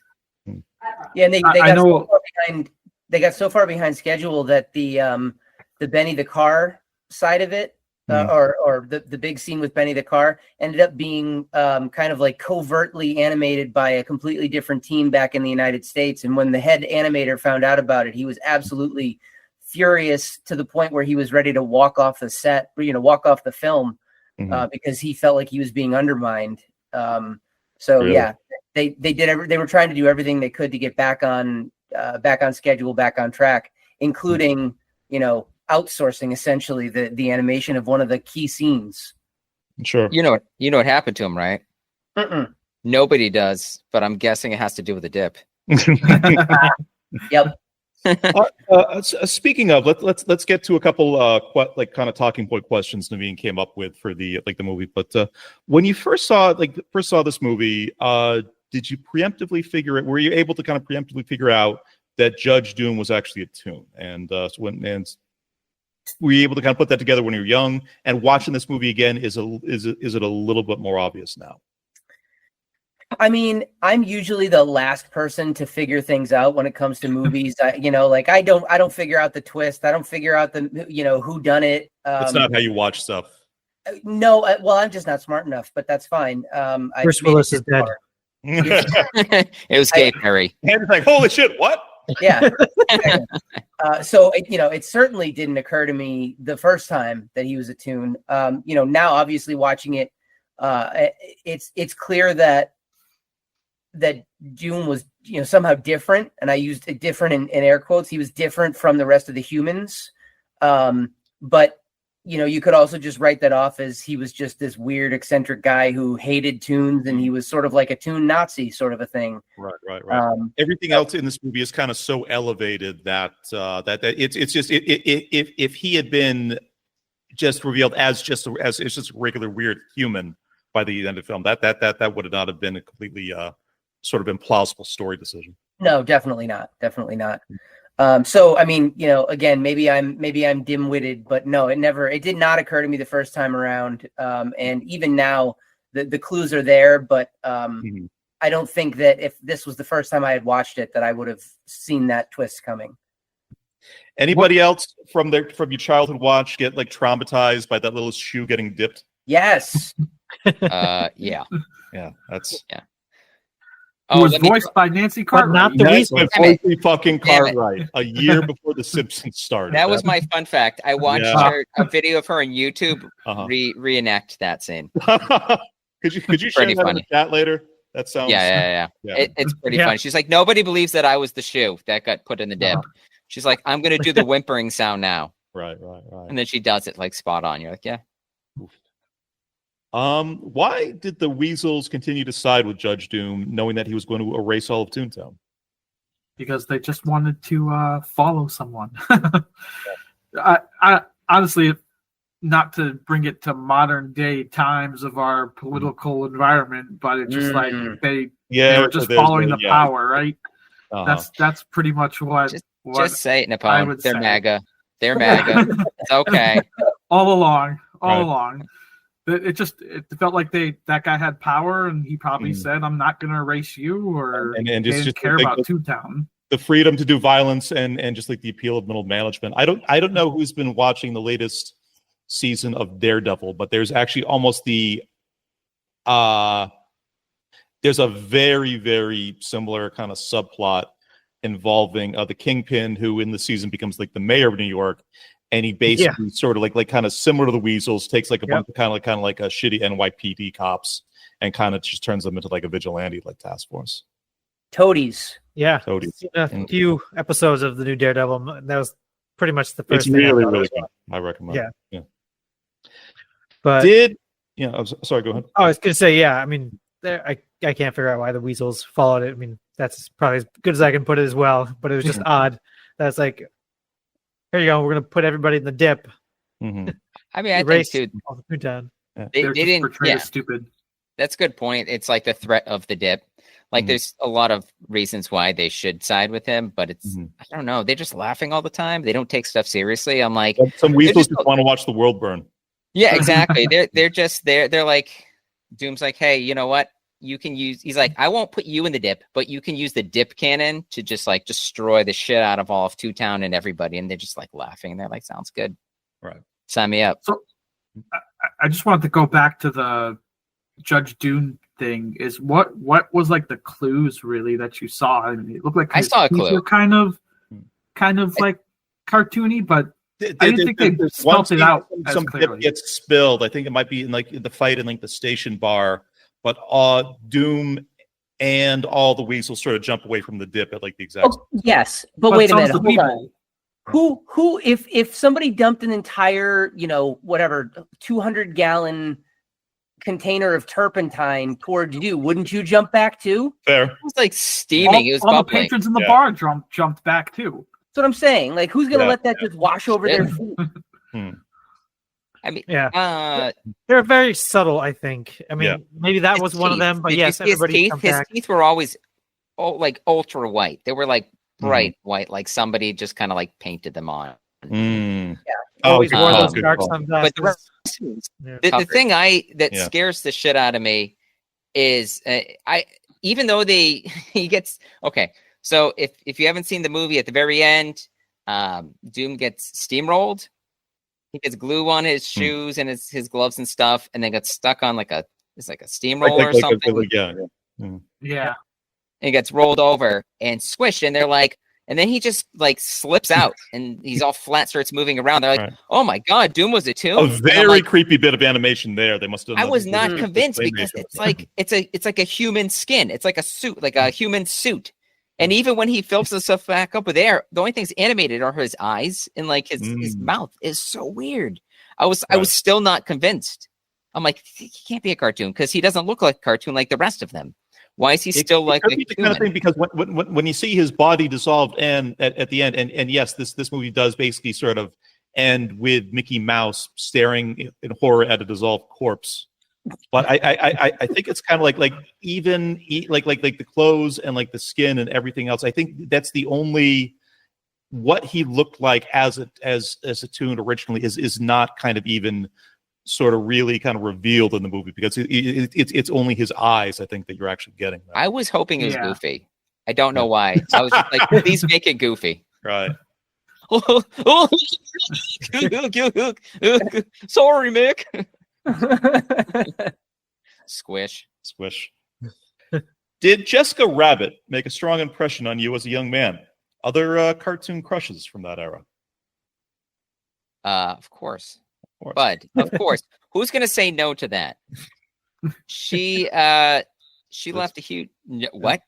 Yeah, and they got so far behind. They got so far behind schedule that the Benny the Car side of it, or the big scene with Benny the Car, ended up being kind of like covertly animated by a completely different team back in the United States. And when the head animator found out about it, he was absolutely furious, to the point where he was ready to walk off the set, walk off the film, because he felt like he was being undermined. Really? They were trying to do everything they could to get back on schedule, back on track, including, outsourcing essentially the animation of one of the key scenes. Sure. You know what happened to him, right? Nobody does, but I'm guessing it has to do with the dip. Yep. Speaking of, let's get to a couple kind of talking point questions Naveen came up with for the movie. But when you first saw this movie, did you preemptively figure it? Were you able to kind of preemptively figure out that Judge Doom was actually a tune? And were you able to kind of put that together when you were young? And watching this movie again, is it a little bit more obvious now? I mean, I'm usually the last person to figure things out when it comes to movies. I don't figure out the twist. I don't figure out the who done it. That's not how you watch stuff. No, I'm just not smart enough. But that's fine. Bruce Willis is dead. It was Gay Perry. And it's like, holy shit, what? Yeah. So it certainly didn't occur to me the first time that he was a tune. Now obviously watching it It's clear that Doom was, somehow different, and I used it different in air quotes. He was different from the rest of the humans, but you could also just write that off as he was just this weird eccentric guy who hated tunes, and he was sort of like a tune Nazi sort of a thing. Right. Everything else in this movie is kind of so elevated that it's just if he had been just revealed as just a regular weird human by the end of the film, that would not have been a completely sort of implausible story decision. No, definitely not. So I mean, again, maybe I'm dim-witted, but no, it did not occur to me the first time around. And even now, the clues are there, but I don't think that if this was the first time I had watched it, that I would have seen that twist coming. Anybody else from your childhood watch get like traumatized by that little shoe getting dipped? Yes. Yeah. That's Who was voiced by Nancy Cartwright. Not the Weasel. Fucking Cartwright. A year before The Simpsons started. That was my fun fact. I watched a video of her on YouTube reenact that scene. Could you share that in the chat later? That sounds. Yeah. It's pretty funny. She's like, nobody believes that I was the shoe that got put in the dip. She's like, I'm gonna do the whimpering sound now. Right. And then she does it like spot on. You're like, yeah. Why did the Weasels continue to side with Judge Doom, knowing that he was going to erase all of Toontown? Because they just wanted to follow someone. I honestly, not to bring it to modern day times of our political environment, but it's just like they were just following the power, right? That's pretty much what. Just say it, Neepun. They're MAGA. They're MAGA. It's okay. All along. It felt like that guy had power, and he probably said, "I'm not going to erase you," or and just care about Toontown. The freedom to do violence and just like the appeal of middle management. I don't know who's been watching the latest season of Daredevil, but there's actually almost there's a very, very similar kind of subplot involving the Kingpin, who in the season becomes like the mayor of New York. And he basically sort of like kind of similar to the Weasels, takes like a bunch of kind of like a shitty NYPD cops and kind of just turns them into like a vigilante like task force. Toadies. Yeah. Toadies. A few episodes of the new Daredevil. That was pretty much the first thing. It's really good. I recommend it. Yeah. But sorry, go ahead. I was gonna say, I mean, I can't figure out why the Weasels followed it. I mean, that's probably as good as I can put it as well, but it was just odd. That's like, here you go. We're gonna put everybody in the dip. I mean, I think too. They didn't portray as stupid. That's a good point. It's like the threat of the dip. Like, there's a lot of reasons why they should side with him, but it's I don't know. They're just laughing all the time. They don't take stuff seriously. I'm like, some Weasels just want to watch the world burn. Yeah, exactly. They're like, Doom's like, hey, you know what? You can use. He's like, I won't put you in the dip, but you can use the dip cannon to just like destroy the shit out of all of Toontown and everybody. And they're just like laughing. And they're like, sounds good. Right. Sign me up. So I just wanted to go back to the Judge Doom thing. Is what was like the clues really that you saw? I mean, it looked like I saw a clue. Kind of like cartoony, but I didn't think they spelled it out as clearly. Dip gets spilled. I think it might be in like the fight in like the station bar. But Doom and all the Weasels sort of jump away from the dip at like the exact. Yes, but wait a minute. Hold on. Who? If somebody dumped an entire 200-gallon container of turpentine towards you, wouldn't you jump back too? Fair. It was like steaming. It was all the bubbling. patrons in the bar jumped back too. That's what I'm saying. Like, who's gonna let that just wash over their feet? I mean, they're very subtle. I think. I mean, maybe that was one of them. But yes, everybody. His teeth were always like ultra white. They were like bright white, like somebody just kind of like painted them on. Always wore those dark sunglasses. But the thing that scares the shit out of me is even though he gets okay. So if you haven't seen the movie, at the very end, Doom gets steamrolled. He gets glue on his shoes and his gloves and stuff, and then gets stuck on like a steamroller or something. Yeah. And gets rolled over and squished, and they're like, And then he just like slips out and he's all flat, starts moving around. They're like, oh my God, Doom was a toon? A very creepy bit of animation there. They must have. I was not convinced because it's like a human skin. It's like a suit, like a human suit. And even when he fills himself back up with air, the only things animated are his eyes and like his mouth is so weird. I was still not convinced. I'm like, he can't be a cartoon because he doesn't look like a cartoon like the rest of them. Why is he still like the kind of thing? Because when you see his body dissolved and at the end, and yes, this movie does basically sort of end with Mickey Mouse staring in horror at a dissolved corpse. But I think it's kind of like even like the clothes and like the skin and everything else. I think that's the only what he looked like as a toon originally is not kind of even sort of really kind of revealed in the movie because it's only his eyes. I think that you're actually getting that. I was hoping it was Goofy. I don't know why. I was just like, please make it Goofy. Right. Sorry, Mick. Squish. Did Jessica Rabbit make a strong impression on you as a young man? Other cartoon crushes from that era? Of course. Bud, of course. Who's going to say no to that? She left a huge... What?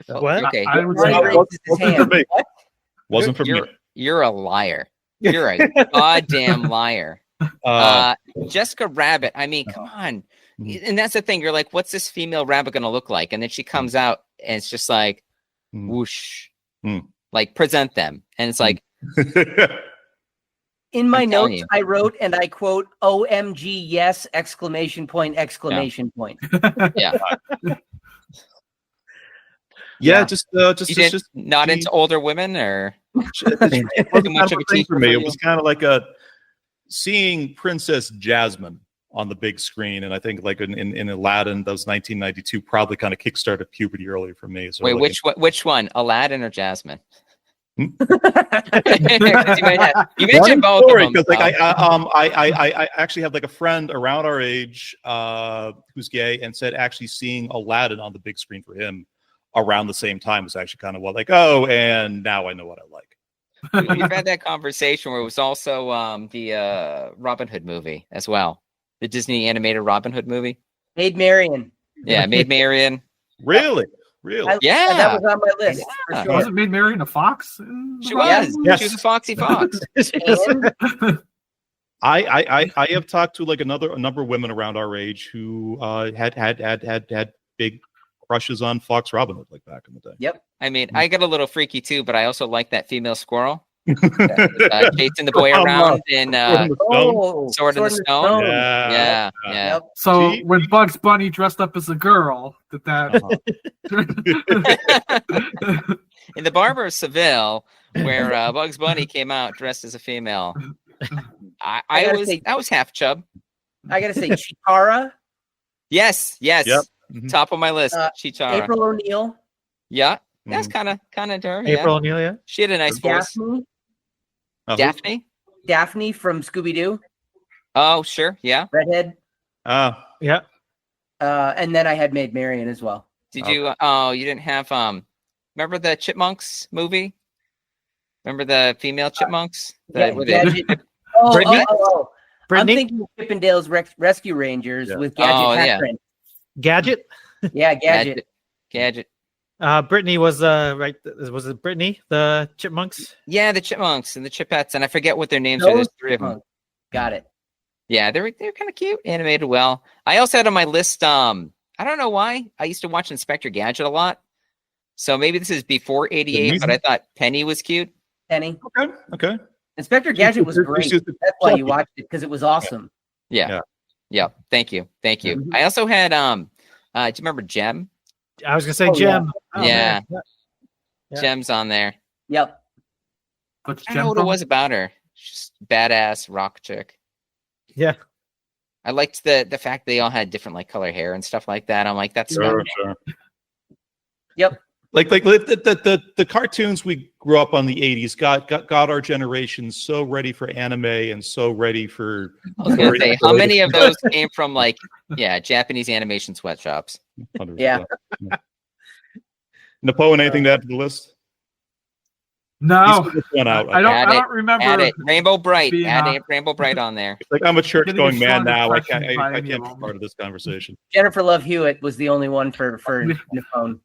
What? Okay. Wasn't for me. You're a liar. You're a goddamn liar. Jessica Rabbit. I mean, come on. And that's the thing. You're like, what's this female rabbit going to look like? And then she comes out and it's just like, whoosh. Like, present them. And it's like... In my notes, I wrote, and I quote, OMG, yes, exclamation point. Yeah. Just not into older women or too much of a thing for me. It was kind of like seeing Princess Jasmine on the big screen, and I think like in Aladdin, that was 1992, probably kind of kickstarted puberty earlier for me. So wait, which one, Aladdin or Jasmine? You mentioned both of them. Because I actually have like a friend around our age who's gay and said actually seeing Aladdin on the big screen for him around the same time was actually kind of like, oh, and now I know what I like. We've had that conversation where it was also the Robin Hood movie as well, the Disney animated Robin Hood movie. Maid Marian. Yeah, Maid Marian. Really? Yeah, that was on my list. Yeah. For sure. Wasn't Maid Marian a fox? She was. Yes. She was a foxy fox. I have talked to like a number of women around our age who had big crushes on Fox Robin Hood like back in the day. Yep. I mean, I get a little freaky too, but I also like that female squirrel. Chasing the boy around in Sword in the Stone. Yeah. Yep. So when Bugs Bunny dressed up as a girl, did that? In The Barber of Seville, where Bugs Bunny came out dressed as a female, I was half chub. I gotta say, Chitara. Yes. Yep. Top of my list. Chitara. April O'Neil. Yeah, that's kind of her. April O'Neil. Yeah, she had a nice voice. Daphne from Scooby Doo. Oh, sure. Yeah. Redhead. Yeah. And then I had Maid Marian as well. Did you? Oh, you didn't have. Remember the Chipmunks movie? Remember the female chipmunks? Brittany? I'm thinking of Chippendale's Rescue Rangers with Gadget. Gadget. Yeah, Gadget. Brittany was right. Was it Brittany the Chipmunks? Yeah, the Chipmunks and the Chipettes, and I forget what their names are. There's three of them. Got it. Yeah, they're kind of cute, animated well. I also had on my list. I don't know why. I used to watch Inspector Gadget a lot, so maybe this is before '88. But I thought Penny was cute. Penny. Okay. Inspector Gadget was great. That's why you watched it, because it was awesome. Yeah. Thank you. Mm-hmm. I also had. Do you remember Gem? I was gonna say Gem. Yeah. Gem's on there. Yep. I don't know what it was about her. She's just badass rock chick. Yeah. I liked the fact they all had different like color hair and stuff like that. I'm like, that's sure. Yep. Like the cartoons we grew up on the 80s got our generation so ready for anime and so ready for. I was gonna say, how many of those came from like Japanese animation sweatshops? 100%. Yeah. Napoleon, anything to add to the list? No, He's one out. I don't remember. Add it. Rainbow Bright. being Add Rainbow Bright on there. Like I'm a church-going Getting a man strong now. I impression can't. by I any can't of be them. part of this conversation. Jennifer Love Hewitt was the only one for Neepun.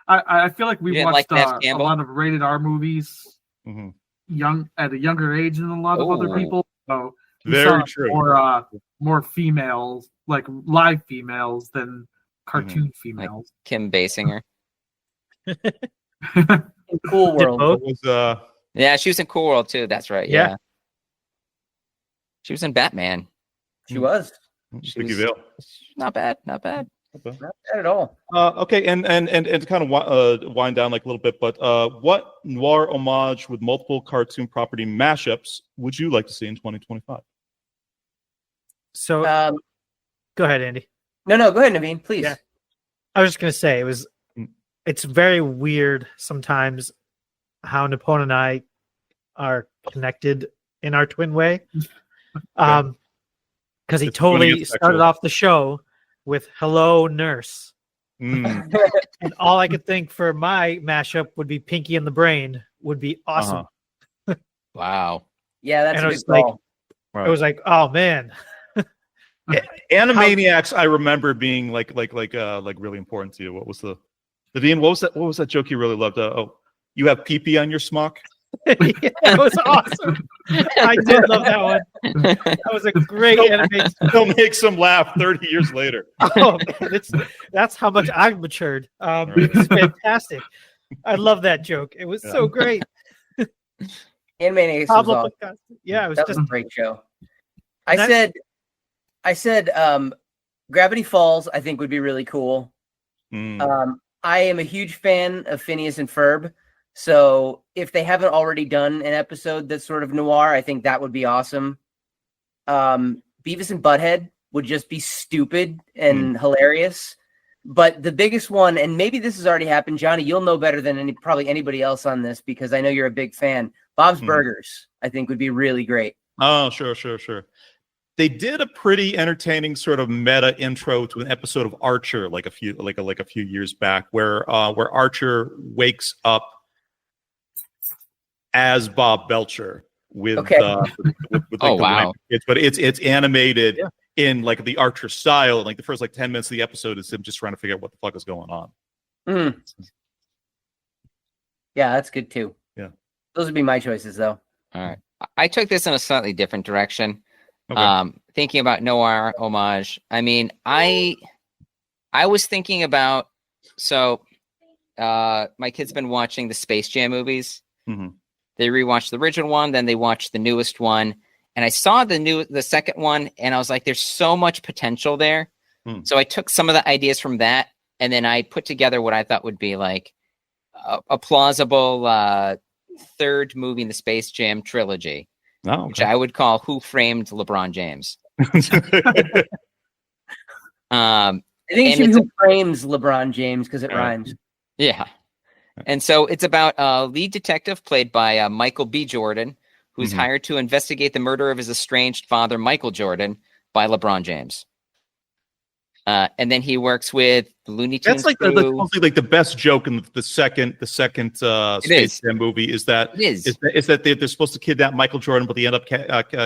I feel like we You didn't watched like Neve a Campbell? lot of rated R movies at a younger age than a lot of other Ooh. people. So we Very saw true. more females, like live females, than cartoon females. Kim Basinger. In Cool World. both? What was Yeah, she was in Cool World too. That's right. Yeah. Yeah. She was in Batman. She was. Vicky Vale? Not bad. Not bad. Not bad at all. Okay, and to kind of wind down like a little bit, but what noir homage with multiple cartoon property mashups would you like to see in 2025? So go ahead, Andy. No, go ahead, Naveen, please. Yeah. I was just gonna say it's very weird sometimes how Neepun and I are connected in our twin way. Because he totally started off the show with "Hello, Nurse," and all I could think for my mashup would be "Pinky and the Brain" would be awesome. Wow. Yeah, that's And a I good was like, call. It was like, oh man. Animaniacs, I remember being like really important to you. What was the Dean? What was that joke you really loved? You have pee-pee on your smock. Yeah, that was awesome. I did love that one. That was a great animation. Still makes them laugh 30 years later. Oh man, that's how much I've matured. It's fantastic. I love that joke. It was so great. Animaniacs was Pablo awesome. Picasso. Yeah, it was That just was a great show. I said Gravity Falls I think would be really cool. I am a huge fan of Phineas and Ferb. So if they haven't already done an episode that's sort of noir, I think that would be awesome. Beavis and Butthead would just be stupid and hilarious. But the biggest one, and maybe this has already happened, Johnny, you'll know better than probably anybody else on this because I know you're a big fan. Bob's Burgers, I think, would be really great. Oh, sure. They did a pretty entertaining sort of meta intro to an episode of Archer, like a few years back, where Archer wakes up as Bob Belcher with oh wow! But it's animated in like the Archer style. Like the first 10 minutes of the episode is him just trying to figure out what the fuck is going on. Yeah, that's good too. Yeah, those would be my choices though. All right, I took this in a slightly different direction. Okay. Thinking about noir homage. I mean, I was thinking about my kid's been watching the Space Jam movies. They rewatched the original one, then they watched the newest one, and I saw the second one, and I was like, "There's so much potential there." So I took some of the ideas from that, and then I put together what I thought would be like a plausible third movie in the Space Jam trilogy, which I would call "Who Framed LeBron James." I think it should be Who Frames LeBron James because it rhymes. Yeah. And so it's about a lead detective played by Michael B. Jordan, who's hired to investigate the murder of his estranged father, Michael Jordan, by LeBron James. And then he works with the Looney Tunes. That's like the best joke in the second Space Jam movie is that they're supposed to kidnap Michael Jordan, but they end up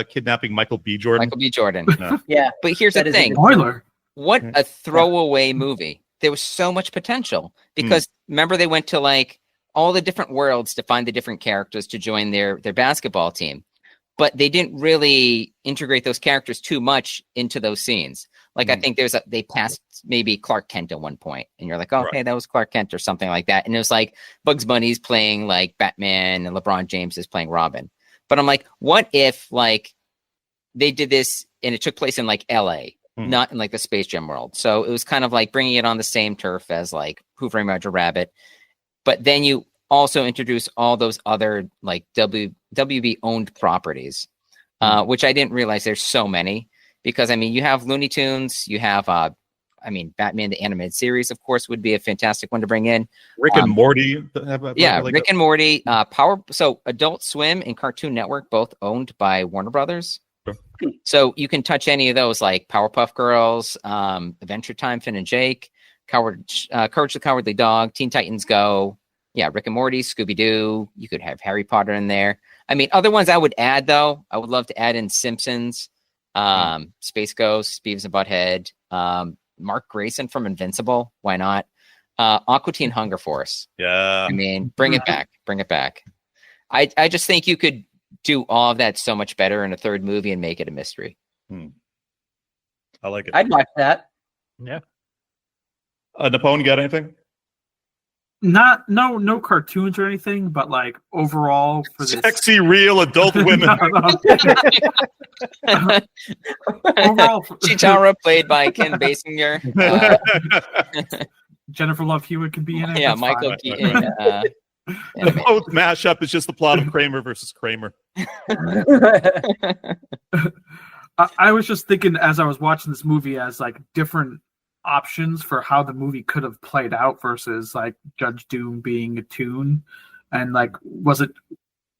kidnapping Michael B. Jordan. Michael B. Jordan. Yeah. But here's the thing. Spoiler. What a throwaway movie. There was so much potential because remember they went to like all the different worlds to find the different characters to join their basketball team, but they didn't really integrate those characters too much into those scenes. Like I think they passed maybe Clark Kent at one point, and you're like, oh, hey, that was Clark Kent or something like that. And it was like Bugs Bunny's playing like Batman and LeBron James is playing Robin. But I'm like, what if like they did this and it took place in like LA? Not in like the Space Jam world. So it was kind of like bringing it on the same turf as like Who Framed Roger Rabbit. But then you also introduce all those other like WB owned properties, which I didn't realize there's so many because I mean, you have Looney Tunes, you have, Batman, the animated series, of course, would be a fantastic one to bring in. Rick and Morty. Rick and Morty, So Adult Swim and Cartoon Network, both owned by Warner Brothers. So you can touch any of those like Powerpuff Girls, Adventure Time, Finn and Jake, Courage the Cowardly Dog, Teen Titans Go, yeah, Rick and Morty, Scooby-Doo. You could have Harry Potter in there. I mean, other ones I would add, though, I would love to add in Simpsons, Space Ghost, Beavis and Butthead, Mark Grayson from Invincible. Why not? Aqua Teen Hunger Force. Yeah. I mean, bring it back. Bring it back. I just think you could do all of that so much better in a third movie and make it a mystery. I like it. I'd watch that. Yeah. Neepun, you got anything? No cartoons or anything, but like overall for this Sexy, real adult women. Overall, Chitara, played by Ken Basinger. Jennifer Love Hewitt could be in it. Yeah, That's Michael fine. Keaton. The both mashup is just the plot of Kramer versus Kramer. I was just thinking as I was watching this movie as like different options for how the movie could have played out versus like Judge Doom being a tune, and like was it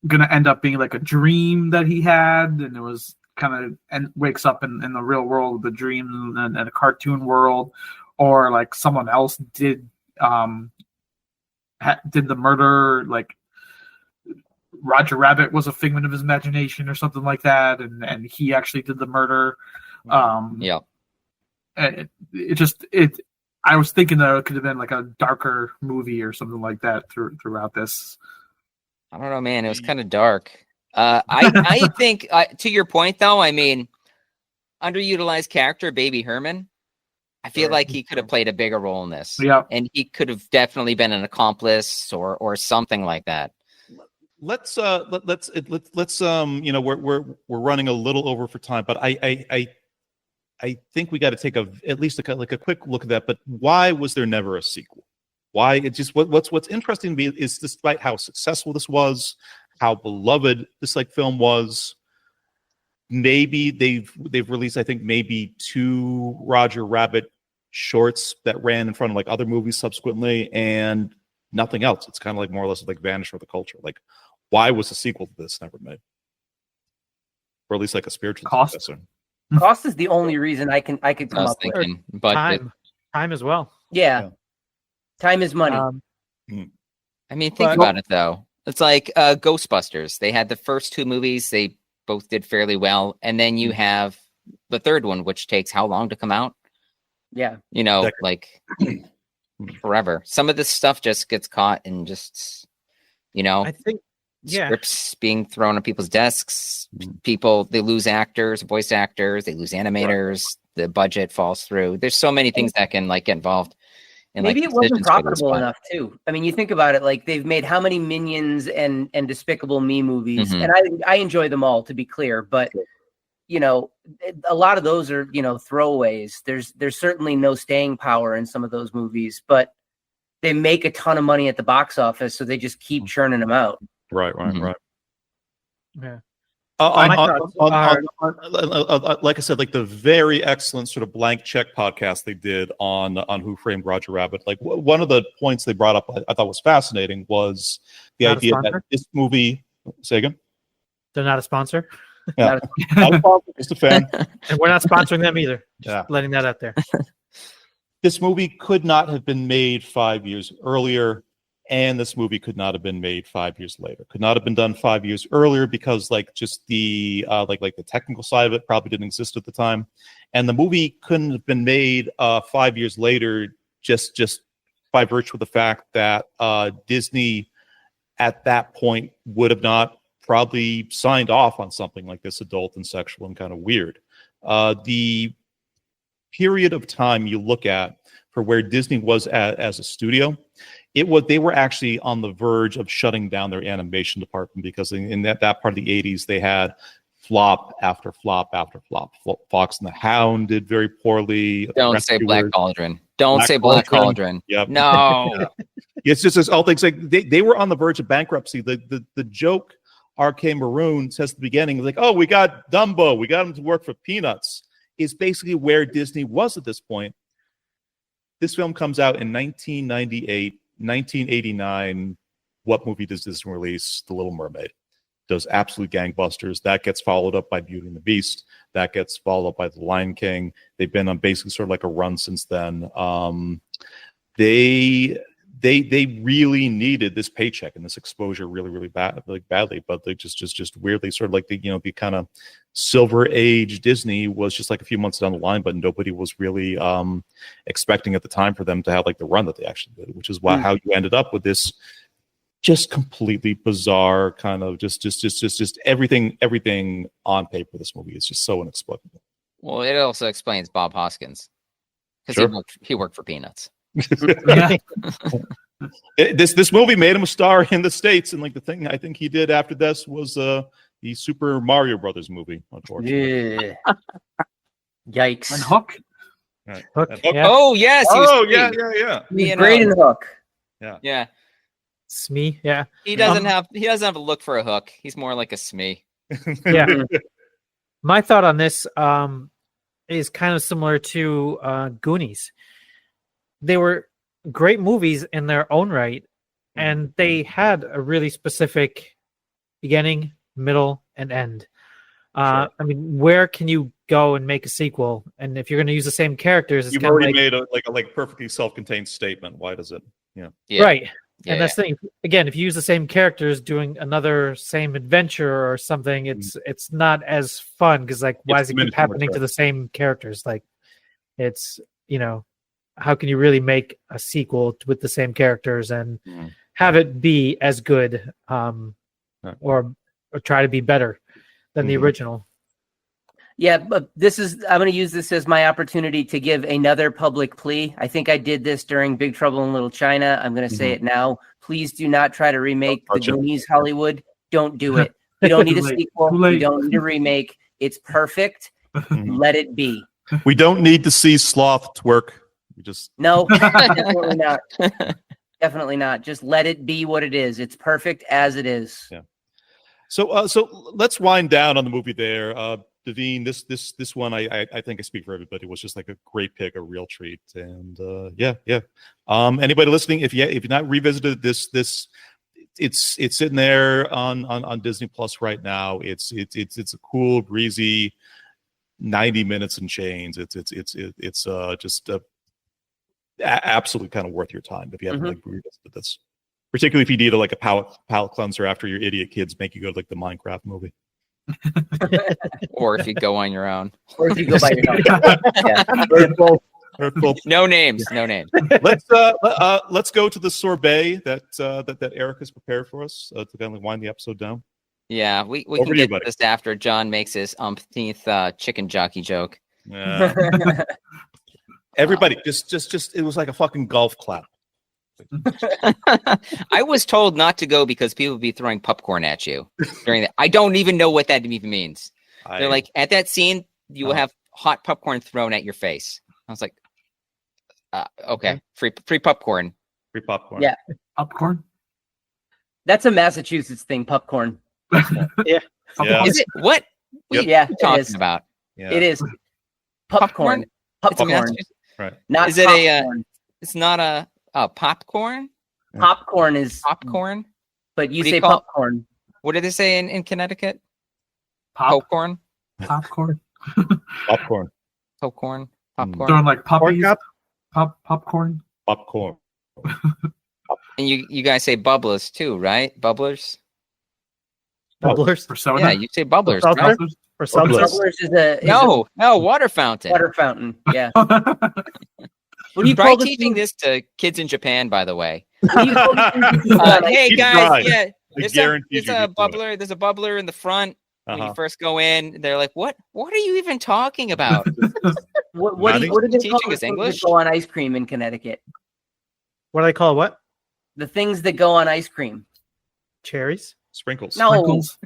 gonna end up being like a dream that he had and it was kind of and wakes up in the real world of the dream and a cartoon world, or like someone else did the murder, like Roger Rabbit was a figment of his imagination or something like that, and he actually did the murder. Yeah. I was thinking that it could have been like a darker movie or something like that throughout this. I don't know, man. It was kind of dark. I think, to your point, though, I mean, underutilized character, Baby Herman. I feel like he could have played a bigger role in this. Yeah, and he could have definitely been an accomplice or something like that. Let's we're running a little over for time, but I think we got to take at least a quick look at that. But why was there never a sequel? Why it just what's interesting to me is, despite how successful this was, how beloved this film was, maybe they've released, I think, maybe 2 Roger Rabbit shorts that ran in front of other movies subsequently, and nothing else. It's kind of more or less vanished from the culture. Why was a sequel to this never made, or at least a spiritual successor? Cost is the only reason I could come up with. But time as well. Yeah. Time is money. I mean, think about it though. It's like Ghostbusters. They had the first 2 movies; they both did fairly well, and then you have the third one, which takes how long to come out? Yeah, forever. Some of this stuff just gets caught and just, I think. Scripts being thrown on people's desks. People, they lose actors, voice actors, they lose animators. Right. The budget falls through. There's so many things that can get involved. And maybe it wasn't profitable enough too. I mean, you think about it, they've made how many Minions and Despicable Me movies, and I enjoy them all, to be clear. But a lot of those are throwaways. There's certainly no staying power in some of those movies, but they make a ton of money at the box office, so they just keep churning them out. Right. Yeah. Like I said, the very excellent sort of blank check podcast they did on Who Framed Roger Rabbit. One of the points they brought up I thought was fascinating was the idea that this movie. Say again. They're not a sponsor. Yeah, not a sponsor, just a fan. And we're not sponsoring them either. Just letting that out there. This movie could not have been made 5 years earlier. And this movie could not have been made 5 years later. Could not have been done 5 years earlier because, just the the technical side of it probably didn't exist at the time, and the movie couldn't have been made 5 years later just by virtue of the fact that Disney at that point would have not probably signed off on something like this adult and sexual and kind of weird. The period of time you look at for where Disney was as a studio. They were actually on the verge of shutting down their animation department because in that part of the 80s, they had flop after flop after flop. Fox and the Hound did very poorly. Don't say Black Cauldron. Don't say Black Cauldron. Yep. No. It's just all things they were on the verge of bankruptcy. The joke R.K. Maroon says at the beginning, oh, we got Dumbo. We got him to work for Peanuts. Is basically where Disney was at this point. This film comes out in 1998. 1989, what movie does this release? The Little Mermaid. Does absolute gangbusters. That gets followed up by Beauty and the Beast. That gets followed up by The Lion King. They've been on basically sort of a run since then. they really needed this paycheck and this exposure really badly, but they just weirdly sort of like the kind of Silver Age Disney was just like a few months down the line, but nobody was really expecting at the time for them to have like the run that they actually did, which is how you ended up with this just completely bizarre kind of just everything on paper. This movie is just so inexplicable. Well, it also explains Bob Hoskins because Sure. he worked for peanuts. This movie made him a star in the States, and like the thing I think he did after this was the Super Mario Brothers movie, unfortunately. Yeah. Yikes. And Hook. Right. Hook, And yeah. Oh yes, he was yeah, great. yeah. He's You great know. in Hook. Yeah, Smee, yeah. he doesn't have a look for a hook. He's more like a Smee. Yeah. My thought on this is kind of similar to Goonies. They were great movies in their own right, and they had a really specific beginning, middle, and end. Sure. I mean, where can you go and make a sequel? And if you're going to use the same characters, it's You've kind of already like, made a perfectly self-contained statement. Why does it? Yeah. right. Yeah, And that's the thing. Again, if you use the same characters doing another same adventure or something, it's not as fun because like why It's does it keep diminishing happening to return. the same characters? Like it's how can you really make a sequel with the same characters and have it be as good or try to be better than the original? Yeah, but I'm going to use this as my opportunity to give another public plea. I think I did this during Big Trouble in Little China. I'm going to say it now. Please do not try to remake the Goonies Hollywood. Don't do it. You don't need a Too late. sequel. Too late. You don't need a remake. It's perfect. Let it be. We don't need to see sloth twerk. We just No, definitely not. Definitely not. Just let it be what it is. It's perfect as it is. Yeah. So let's wind down on the movie there. Devine, this one I think I speak for everybody, was just like a great pick, a real treat, and yeah. Anybody listening, if you've not revisited this, it's sitting there on Disney Plus right now. It's a cool, breezy 90 minutes and change. It's just absolutely kind of worth your time if you haven't like revisited this. Particularly if you need a palate cleanser after your idiot kids make you go to like the Minecraft movie. Or if you go on your own. Or if you go by yourself. Yeah. No names. Let's go to the sorbet that Eric has prepared for us to kind of wind the episode down. Yeah, we Over can to you, get buddy. this after John makes his umpteenth chicken jockey joke. Everybody, just it was like a fucking golf clap. I was told not to go because people would be throwing popcorn at you during that. I don't even know what that even means. They're like, at that scene, you will have hot popcorn thrown at your face. I was like, okay, free popcorn. Free popcorn. Yeah. Popcorn. That's a Massachusetts thing, popcorn. Yeah. Is it? What? What Yeah, are you it talking is. about? Yeah. It is. Popcorn. It's a Popcorn. Massachusetts- Right. Not Is it popcorn. it's not a popcorn? Popcorn is Popcorn? but you What do you say call- popcorn. What did they say in Connecticut? Popcorn. Popcorn? Popcorn. Popcorn? Popcorn? Throwing like puppies. Cup? Popcorn. Popcorn. And you guys say bubblers too, right? Bubblers? Bubblers Persona. Yeah, you say bubblers, Seltzer? right? or seltzer? Bubblers is a No, water fountain. water fountain. Yeah. What do You you try call the teaching thing? this to kids in Japan, by the way. What do you call the thing that you put on ice Hey Keep guys, trying. yeah, I there's guarantee a you keep doing bubbler. There's a bubbler in the front when you first go in. They're like, "What? What are you even talking about?" What do Maddie? they Teaching call us the things English? that go on ice cream in Connecticut? What do they call it? What? The things that go on ice cream. Cherries? Sprinkles. No. Sprinkles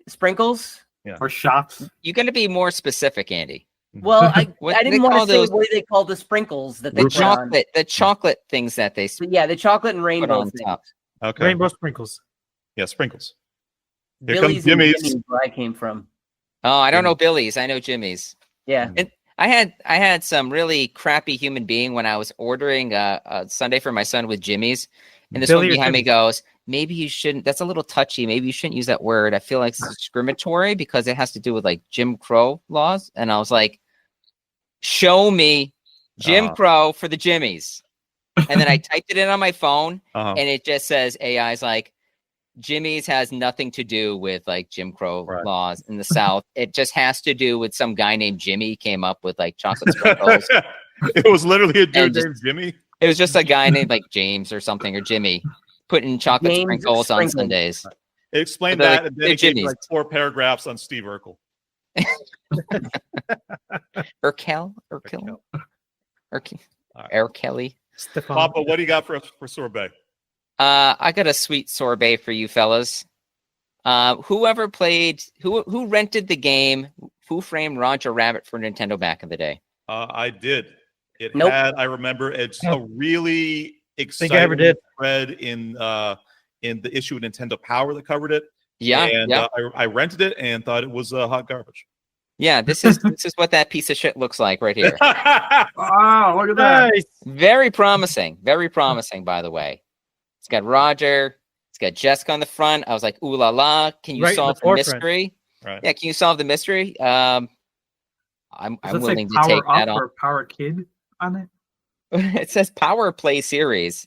Sprinkles? or shots. You got to be more specific, Andy. Well, I What I they didn't want call to say those- what they call the sprinkles that they The put on. chocolate things that they Yeah, the chocolate and put rainbow on things. top. Okay. Rainbow sprinkles. Yeah, sprinkles. Here Billy's comes and Jimmy's. Jimmy's, where I came from. Oh, I don't know Billy's. I know Jimmy's. Yeah. I had some really crappy human being when I was ordering a sundae for my son with Jimmy's, and this Billy one or behind me Jimmy? goes, "Maybe you shouldn't. That's a little touchy. Maybe you shouldn't use that word. I feel like it's discriminatory because it has to do with like Jim Crow laws." And I was like, "Show me Jim Crow for the Jimmys." and then I typed it in on my phone, Uh-huh. and it just says AI's like, Jimmy's has nothing to do with like Jim Crow laws in the South. It just has to do with some guy named Jimmy came up with like chocolate sprinkles. It was literally a dude named Jimmy. It was just a guy named like James or something, or Jimmy, putting chocolate sprinkles on Sundays. It explained They're that, like, and then it gave like 4 paragraphs on Steve Urkel. Urkel. Kelly. Papa, what do you got for sorbet? I got a sweet sorbet for you fellas. Whoever played, who rented the game Who Framed Roger Rabbit for Nintendo back in the day? I did. It Nope. had, I remember, it's a really exciting thread in the issue of Nintendo Power that covered it. Yeah, and I rented it and thought it was hot garbage. Yeah, this is what that piece of shit looks like right here. Wow, look at that! Nice. Very promising, by the way. It's got Roger. It's got Jessica on the front. I was like, ooh la la. Can you solve the mystery? Right. Yeah, can you solve the mystery? I'm willing to take that on. Or Power Kid on it. It says Power Play series.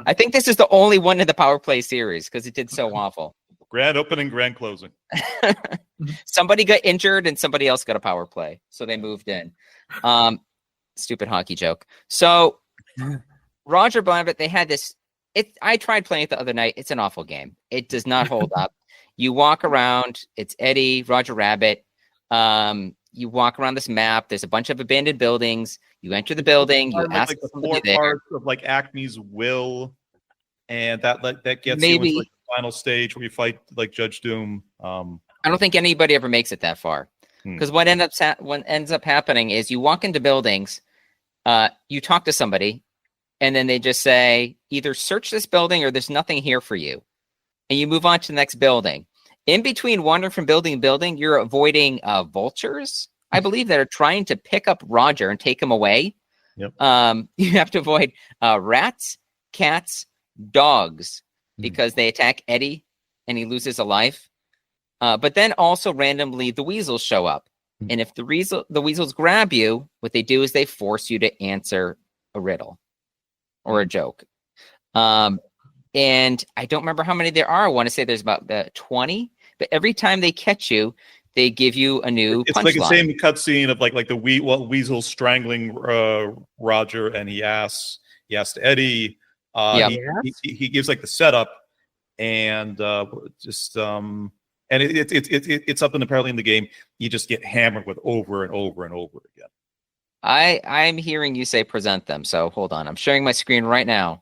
I think this is the only one in the Power Play series because it did so awful. Grand opening, grand closing. Somebody got injured and somebody else got a power play, so they moved in. Stupid hockey joke. So Roger Rabbit, they had this. I tried playing it the other night. It's an awful game. It does not hold up. You walk around. It's Eddie, Roger Rabbit. You walk around this map. There's a bunch of abandoned buildings. You enter the building. You ask like the somebody 4 there. parts of like Acme's will, and that gets Maybe. you into like the final stage where you fight like Judge Doom. I don't think anybody ever makes it that far, because what ends up happening is you walk into buildings, you talk to somebody, and then they just say either search this building or there's nothing here for you, and you move on to the next building. In between wandering from building to building, you're avoiding vultures, I believe, that are trying to pick up Roger and take him away. Yep. You have to avoid rats, cats, dogs, because they attack Eddie and he loses a life. But then also randomly the weasels show up. And if the weasels grab you, what they do is they force you to answer a riddle or a joke. And I don't remember how many there are. I want to say there's about 20. But every time they catch you, they give you a new punchline. It's like the same cutscene of like the weasel strangling Roger, and he asks Eddie. He gives like the setup, and it's something apparently in the game you just get hammered with over and over and over again. I'm hearing you say present them, so hold on. I'm sharing my screen right now.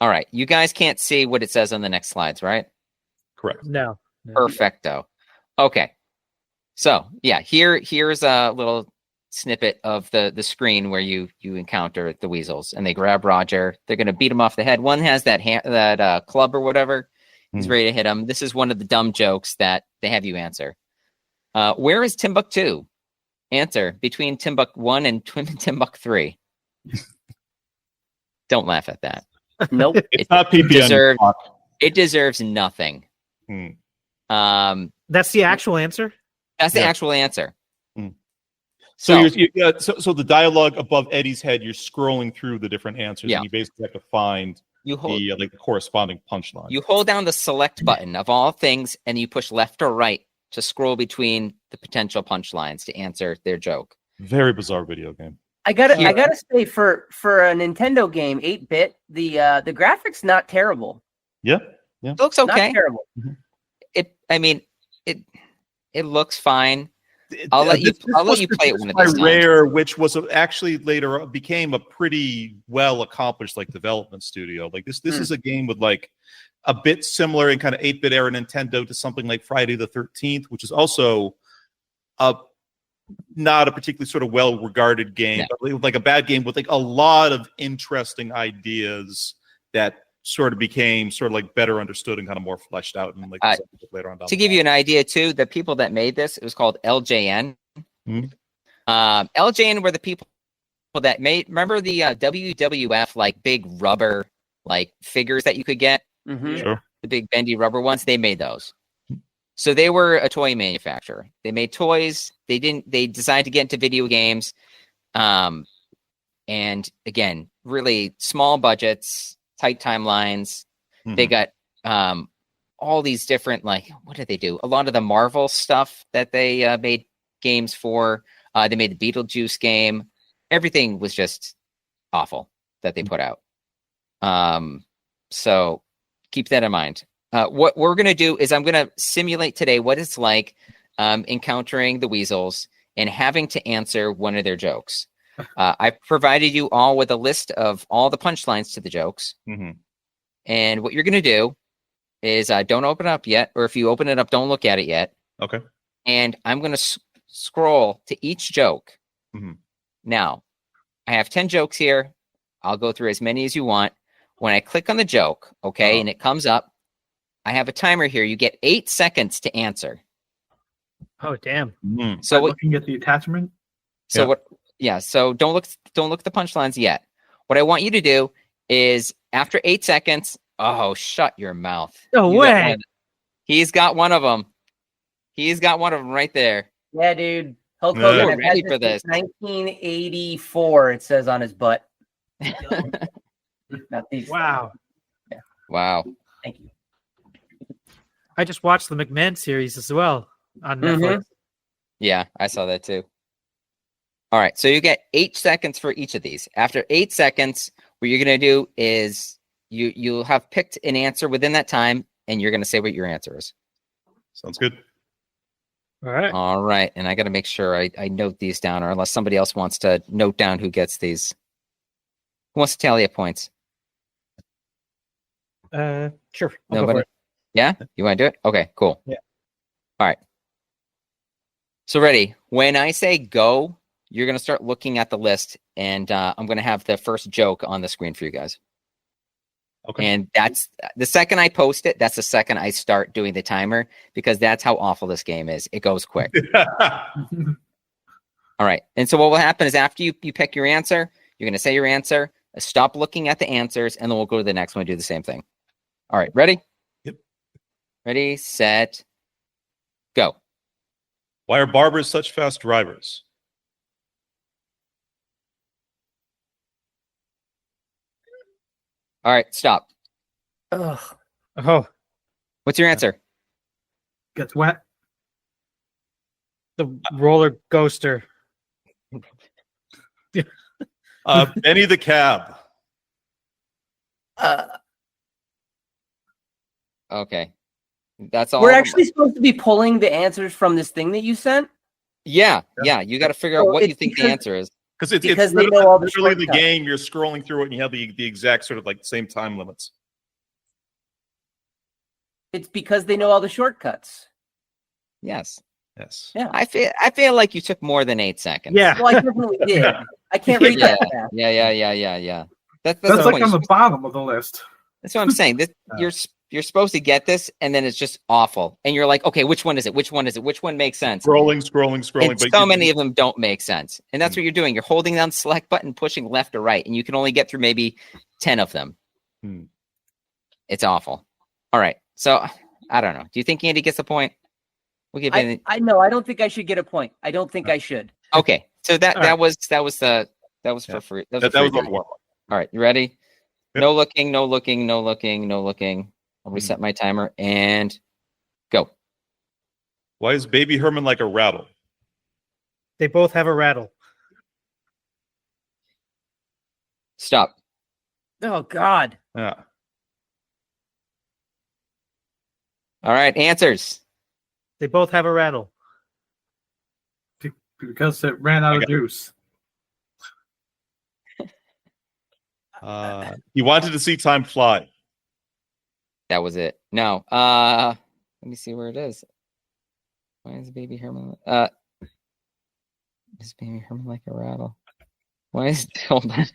All right, you guys can't see what it says on the next slides, right? Correct. No. Perfecto. Okay. So yeah, here's a little snippet of the screen where you encounter the weasels, and they grab Roger. They're gonna beat him off the head. One has that club or whatever. He's ready to hit him. This is one of the dumb jokes that they have you answer. Where is Timbuktu? Answer: between Timbuk 1 and Timbuk 3. Don't laugh at that. Nope. It's not PPN. It deserves nothing. That's the actual answer. That's the actual answer. So the dialogue above Eddie's head, you're scrolling through the different answers, and you basically have to find the corresponding punchline. You hold down the select button of all things, and you push left or right to scroll between the potential punchlines to answer their joke. Very bizarre video game. I gotta say, for a Nintendo game, 8-bit, the graphics not terrible. Yeah. It looks okay. Not terrible. It looks fine. I'll let you play it one of these times. Rare, which was actually later became a pretty well accomplished like development studio. Like this is a game with like a bit similar in kind of 8-bit era Nintendo to something like Friday the 13th, which is also not a particularly sort of well regarded game, but like a bad game with like a lot of interesting ideas that sort of became sort of like better understood and kind of more fleshed out and like later on. To give you an idea too, the people that made this, it was called LJN. LJN were the people that made, remember the WWF like big rubber like figures that you could get? Sure. The big bendy rubber ones, they made those. So they were a toy manufacturer. They made toys. They decided to get into video games. And And again, really small budgets, tight timelines. They got all these different, like, what did they do? A lot of the Marvel stuff that they made games for. They made the Beetlejuice game. Everything was just awful that they put out. So keep that in mind. What we're going to do is I'm going to simulate today what it's like encountering the weasels and having to answer one of their jokes. I've provided you all with a list of all the punchlines to the jokes. And what you're going to do is don't open it up yet, or if you open it up, don't look at it yet. Okay. And I'm going to scroll to each joke. Now, I have 10 jokes here. I'll go through as many as you want. When I click on the joke, okay, and it comes up, I have a timer here. You get 8 seconds to answer. Oh, damn. So looking at the attachment. So what? Yeah. So don't look at the punchlines yet. What I want you to do is after 8 seconds. Oh, shut your mouth! No way. He's got one of them. He's got one of them right there. Yeah, dude. Hulk Hogan, We're I've ready had for this this. since 1984. It says on his butt. Not these. Wow. Yeah. Wow. Thank you. I just watched the McMahon series as well on Netflix. Yeah, I saw that too. All right, so you get 8 seconds for each of these. After 8 seconds, what you're going to do is you'll have picked an answer within that time, and you're going to say what your answer is. Sounds good. All right. All right, and I got to make sure I note these down, or unless somebody else wants to note down who gets these. Who wants to tally up points? Sure. I'll go Nobody? for it. Yeah? You want to do it? Okay, cool. Yeah. All right. So ready. When I say go, you're going to start looking at the list, and I'm going to have the first joke on the screen for you guys. Okay. And that's the second I post it, that's the second I start doing the timer, because that's how awful this game is. It goes quick. All right. And so what will happen is after you pick your answer, you're going to say your answer, stop looking at the answers, and then we'll go to the next one and do the same thing. All right. Ready? Yep. Ready, set, go. Why are barbers such fast drivers? All right. Stop. Ugh. Oh, What's your answer? Gets wet. the roller coaster. Benny the Cab. Okay. That's all. We're actually supposed to be pulling the answers from this thing that you sent. Yeah. You got to figure out So what you it's think the because- ans's is. Because Because they know all the literally the shortcuts. game. You're scrolling through it and you have the exact sort of like same time limits. It's because they know all the shortcuts. Yes. Yes. Yeah. I feel like you took more than 8 seconds. Yeah. Well, I definitely did. I can't read Yeah. that fast. Yeah. That's That's the like point. on the bottom of the list. That's what I'm saying. This, you're supposed to get this, and then it's just awful. And you're like, okay, which one is it? Which one is it? Which one makes sense? Scrolling. And so many of them don't make sense. And that's what you're doing. You're holding down the select button, pushing left or right, and you can only get through maybe 10 of them. It's awful. All right. So I don't know. Do you think Andy gets a point? We'll give Andy. I know. I don't think I should get a point. I don't think I should. Okay. So that All right. was for free. That was That free. was a warm up. All right, you ready? Yep. No looking. I'll reset my timer and go. Why is Baby Herman like a rattle? They both have a rattle. Stop. Oh God. Yeah. All right, answers. They both have a rattle. Because it ran out of juice. He wanted to see time fly. That was it. No. Let me see where it is. Why is Baby Herman? Is Baby Herman like a rattle? Why is hold on?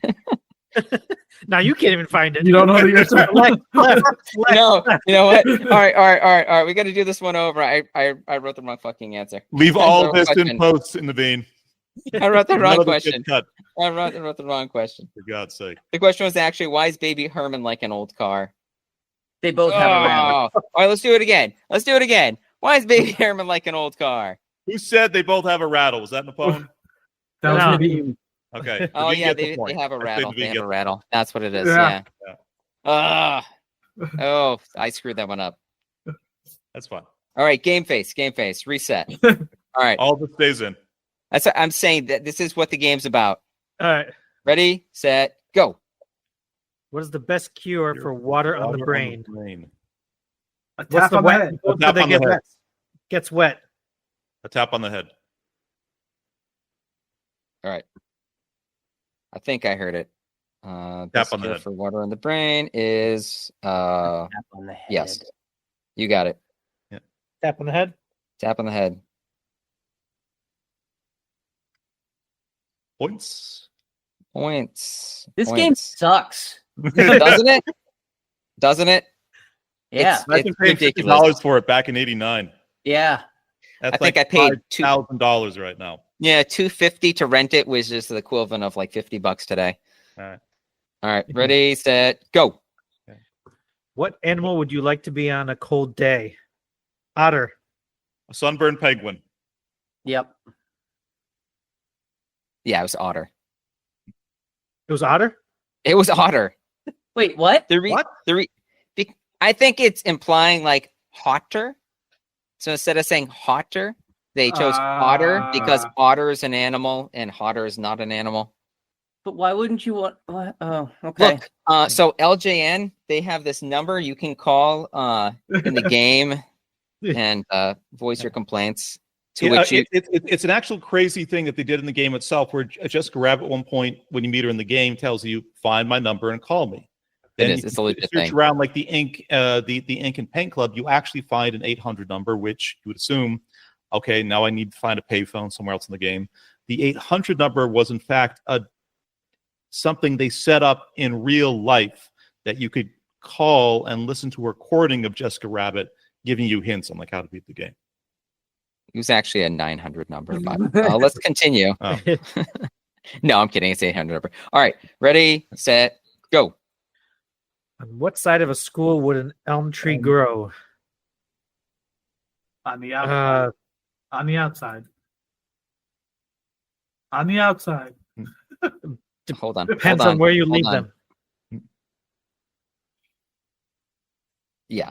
Now you can't even find it. You don't know the answer. Left. No, you know what? All right. We got to do this one over. I wrote the wrong fucking answer. Leave That's all the this question. in post in the vein. I wrote the None wrong of it gets question. cut, I wrote the wrong question. for God's sake. The question was actually, why is Baby Herman like an old car? They both have a rattle. All right, let's do it again. Why is Baby Herman like an old car? Who said they both have a rattle? Was that Napoleon? That was No. maybe Okay. Oh The V yeah, gets a they point. have a I say rattle. the V They have gets a a rattle. That's what it is. Yeah. Yeah. Oh, I screwed that one up. point. That's fine. All right, game face, reset. All right. All this stays in. That's I'm saying that this is what the game's about. All right. Ready, set, go. What is the best cure for water on the brain? A What's tap the on the wet? head. A tap on the head. Gets wet. A tap on the head. All right. I think I heard it. Tap on the head. For water on the brain is Tap on the head. yes. You got it. Tap on the head. Tap on the head. Points. Points. This game Points. sucks. Doesn't it? Doesn't it? Yeah. I think paid ridiculous. $50 for it back in '89. Yeah. That's I think like I paid $5,000 right now. Yeah, $250 to rent it was just the equivalent of like $50 today. All right. All right, ready, set, go. What animal would you like to be on a cold day? Otter. A sunburned penguin. Yep. Yeah, it was otter. It was otter. It was otter. Wait, what? I think it's implying like hotter. So instead of saying hotter, they chose otter because otter is an animal and hotter is not an animal. But why wouldn't you want? Oh, okay. Look, so LJN, they have this number you can call in the game and voice your complaints. To which you... It's an actual crazy thing that they did in the game itself, where Jessica Rabbit at one point, when you meet her in the game, tells you, "Find my number and call me." It is. It's a legit search thing. around like the ink and paint club, you actually find an 800 number, which you would assume, okay, now I need to find a payphone somewhere else in the game. The 800 number was in fact something they set up in real life that you could call and listen to a recording of Jessica Rabbit giving you hints on like how to beat the game. It was actually a 900 number, but let's continue. Oh. No, I'm kidding. It's 800 number. All right, ready, set, go. On what side of a school would an elm tree grow? On the outside. On the outside. On the outside. Hold on. Depends on where you leave them. Yeah.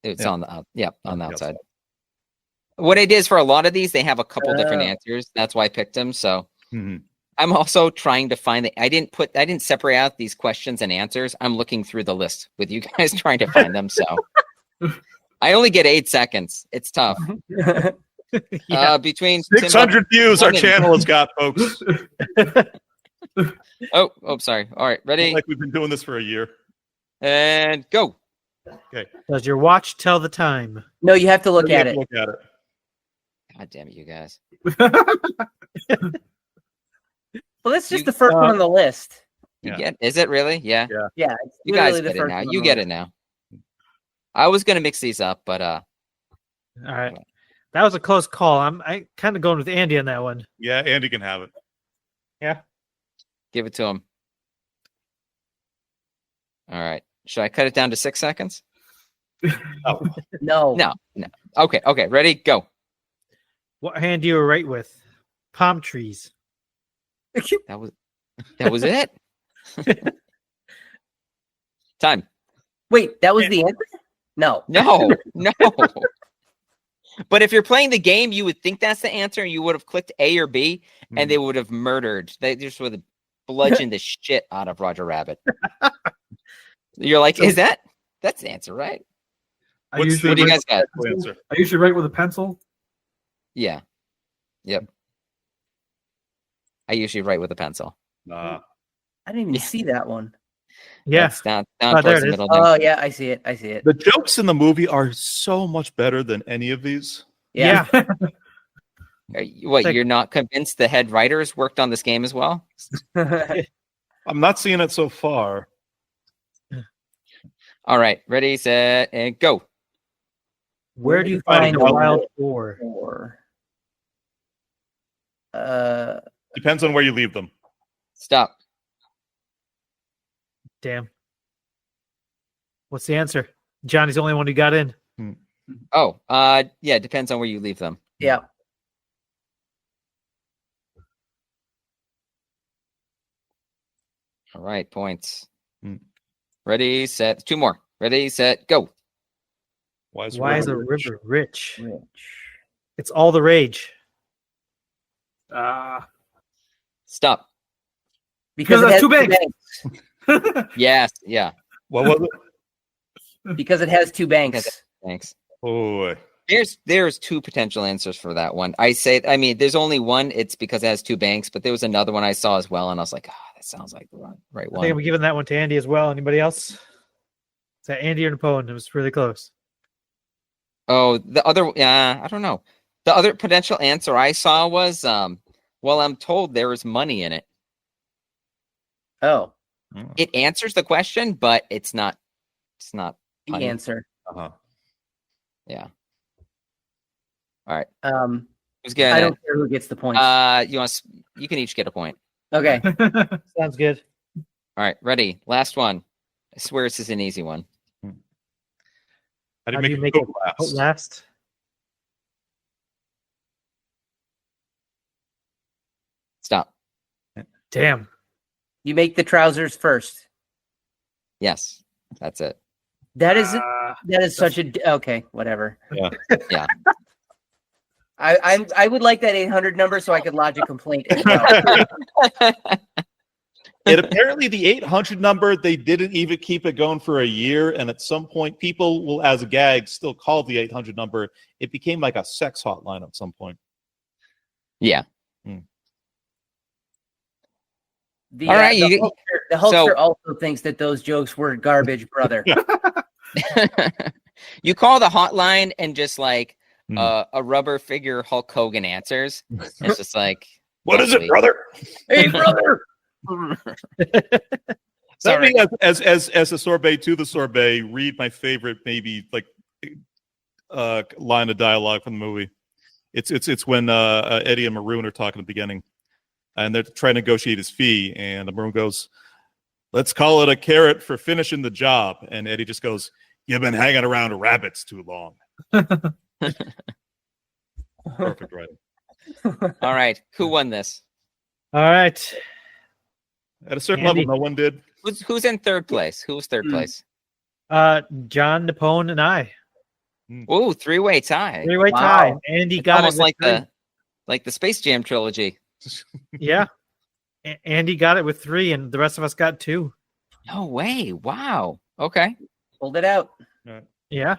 It's on the on the outside. What it is for a lot of these, they have a couple different answers. That's why I picked them. So I'm also trying to find I didn't separate out these questions and answers. I'm looking through the list with you guys trying to find them. So I only get 8 seconds. It's tough. Between 600 views our channel has got, folks. Oh, sorry. All right, ready? Like we've been doing this for a year. And go. Okay. Does your watch tell the time? No, you have to look at it. Look at it. God damn it, you guys. Well, that's just the first one on the list. You get? Is it really? Yeah. Yeah. You guys get it now. You get it now. I was gonna mix these up, but all right. That was a close call. I kind of going with Andy on that one. Yeah, Andy can have it. Yeah. Give it to him. All right. Should I cut it down to 6 seconds? No. No. Okay. Ready? Go. What hand do you write with? Palm trees. That was it. Time. Wait, that was the answer? No. No. But if you're playing the game, you would think that's the answer. You would have clicked A or B, and they would have murdered. They just would have bludgeoned the shit out of Roger Rabbit. You're like, that's the answer, right? What do you guys got? I usually write with a pencil. Yeah. Yep. I usually write with a pencil. I didn't even see that one. Yeah. That's down towards the middle. Oh, yeah, I see it. The jokes in the movie are so much better than any of these. Yeah. What, you're not convinced the head writers worked on this game as well? I'm not seeing it so far. All right, ready, set, and go. Where do you find a wild boar? Depends on where you leave them. Stop. Damn. What's the answer? Johnny's the only one who got in. Oh, yeah, depends on where you leave them. Yeah. All right, points. Hmm. Ready, set, 2 more. Ready, set, go. Why is a river rich? river rich? It's all the rage. Stop. Because it has 2 banks. Yes, yeah. What was it? Because it has 2 banks. Thanks. Oh, There's 2 potential answers for that one. There's only one. It's because it has 2 banks, but there was another one I saw as well, and I was like, that sounds like the right I one. think I'm giving that one to Andy as well. Anybody else? Is that Andy or Neepun? It was really close. Oh, the other, I don't know. The other potential answer I saw was, well, I'm told there is money in it. Oh, It answers the question, but it's not the funny. answer. Yeah. All right. Who's I getting don't care who gets the point. you can each get a point. Okay. Sounds good. All right, ready. Last one. I swear this is an easy one. How do How you make it go last? Last. Stop. Damn. You make the trousers first. Yes, that's it. That is such a okay. Whatever. Yeah. Yeah. I would like that 800 number so I could lodge a complaint as well. It apparently the 800 number, they didn't even keep it going for a year, and at some point people will, as a gag, still call the 800 number. It became like a sex hotline at some point. Yeah. The, All right, the Hulkster also thinks that those jokes were garbage, brother. You call the hotline and just like a rubber figure Hulk Hogan answers. It's just like, what is it, brother? Hey, brother. Let me, as a sorbet to the sorbet, read my favorite maybe like line of dialogue from the movie. It's when Eddie and Maroon are talking at the beginning, and they're trying to negotiate his fee, and Maroon goes, "Let's call it a carrot for finishing the job," and Eddie just goes, "You've been hanging around rabbits too long." Perfect writing. All right, who won this? All right. At a certain Andy. level, no one did. Who's in third place? Who was third place? John, Neepun, and I. Ooh, 3-way tie. 3-way tie. Andy It's got almost it with like the Space Jam trilogy. Yeah. Andy got it with 3, and the rest of us got 2. No way! Wow. Okay. Pulled it out. Yeah.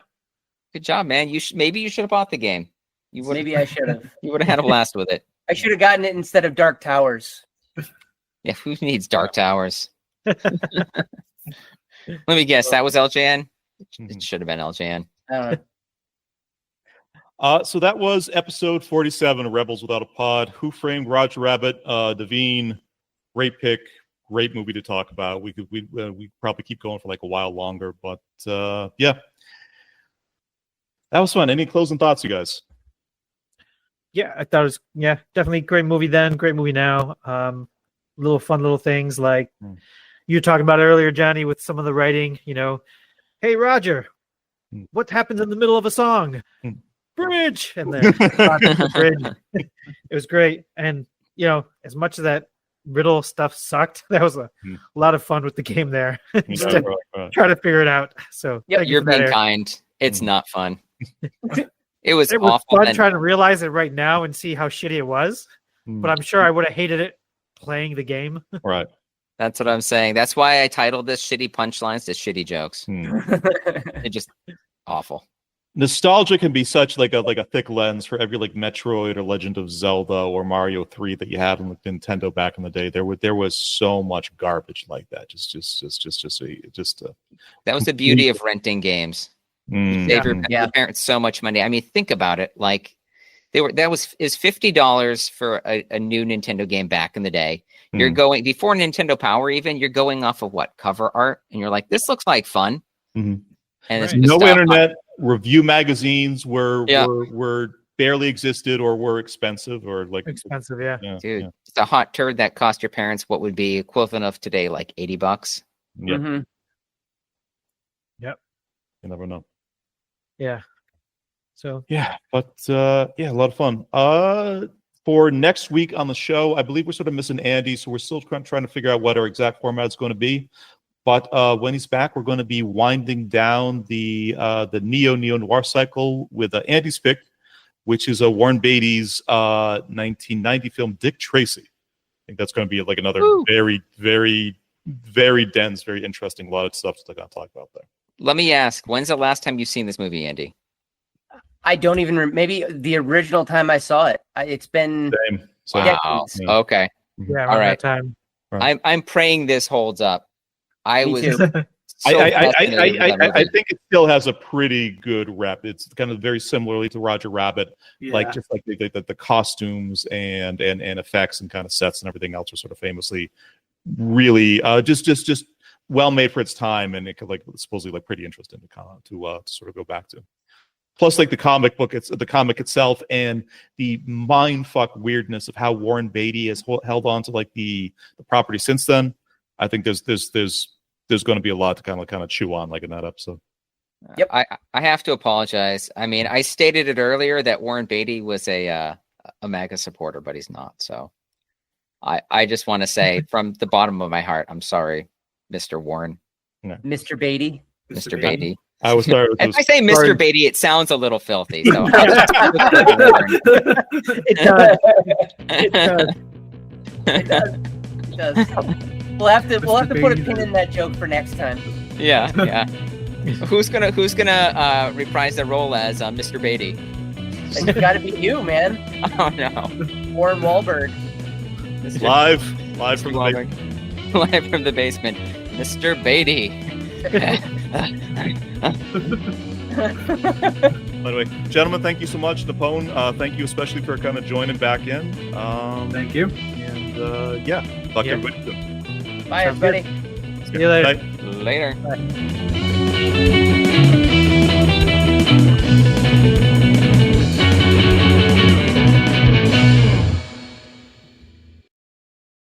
Good job, man. Maybe you should have bought the game. Maybe I should have. You would have had a blast with it. I should have gotten it instead of Dark Towers. Yeah, who needs Dark Towers? Let me guess. That was LJN. It should have been LJN. So that was episode 47 of Rebels Without a Pod. Who Framed Roger Rabbit? Devine, great pick, great movie to talk about. We probably keep going for like a while longer, but yeah, that was fun. Any closing thoughts, you guys? Yeah, I thought it was definitely great movie then, great movie now. Little fun little things like you were talking about earlier, Johnny, with some of the writing. Hey Roger, what happens in the middle of a song? Bridge, and then the bridge. It was great, and as much as that riddle stuff sucked, that was a lot of fun with the game there. Just to try to figure it out. So you're being kind. It's not fun. It was awful. Fun trying to realize it right now and see how shitty it was, but I'm sure I would have hated it playing the game. Right. That's what I'm saying. That's why I titled this "Shitty Punchlines" to "Shitty Jokes." It just awful. Nostalgia can be such like a thick lens for every like Metroid or Legend of Zelda or Mario 3 that you had on like Nintendo back in the day. There was so much garbage like that. That was the beauty of renting games. You save your parents so much money. I mean, think about it. Like is $50 for a new Nintendo game back in the day. You're going before Nintendo Power even. You're going off of what cover art, and you're like, this looks like fun. And it's no internet. Review magazines were barely existed or were expensive or like expensive. Dude, it's a hot turd that cost your parents what would be equivalent of today, like $80. Yep. Yep. You never know. Yeah. So yeah, but a lot of fun. For next week on the show, I believe we're sort of missing Andy, so we're still trying to figure out what our exact format is going to be. But when he's back, we're going to be winding down the Neo-Neo-Noir cycle with Andy's pick, which is Warren Beatty's 1990 film Dick Tracy. I think that's going to be like another very, very, very dense, very interesting, a lot of stuff to talk about there. Let me ask, when's the last time you've seen this movie, Andy? I don't even maybe the original time I saw it. It's been wow. Okay. Yeah, all right. That time. I'm praying this holds up. I Me was. too. I think it still has a pretty good rep. It's kind of very similarly to Roger Rabbit, like just like the costumes and effects and kind of sets and everything else are sort of famously really just well made for its time, and it could like supposedly like pretty interesting to sort of go back to. Plus, like the comic book, it's the comic itself and the mindfuck weirdness of how Warren Beatty has held on to like the property since then. I think there's going to be a lot to kind of chew on like in that episode. Yep. I have to apologize. I mean, I stated it earlier that Warren Beatty was a MAGA supporter, but he's not. So I just want to say from the bottom of my heart, I'm sorry, Mr. Warren. No. Mr. Beatty. Mr. Beatty. I was sorry. If I say Mr. Beatty, it sounds a little filthy. So It does. It does. It does. It does. We'll have to put a pin in that joke for next time. Yeah. Who's gonna reprise the role as Mr. Beatty? It's got to be you, man. Oh no, Warren Wahlberg. Live from the basement. Live from the basement, Mr. Beatty. Anyway, gentlemen, thank you so much. Neepun, thank you especially for kind of joining back in. Thank you. And talk to everybody soon. Bye, everybody. See you later. Later. Bye.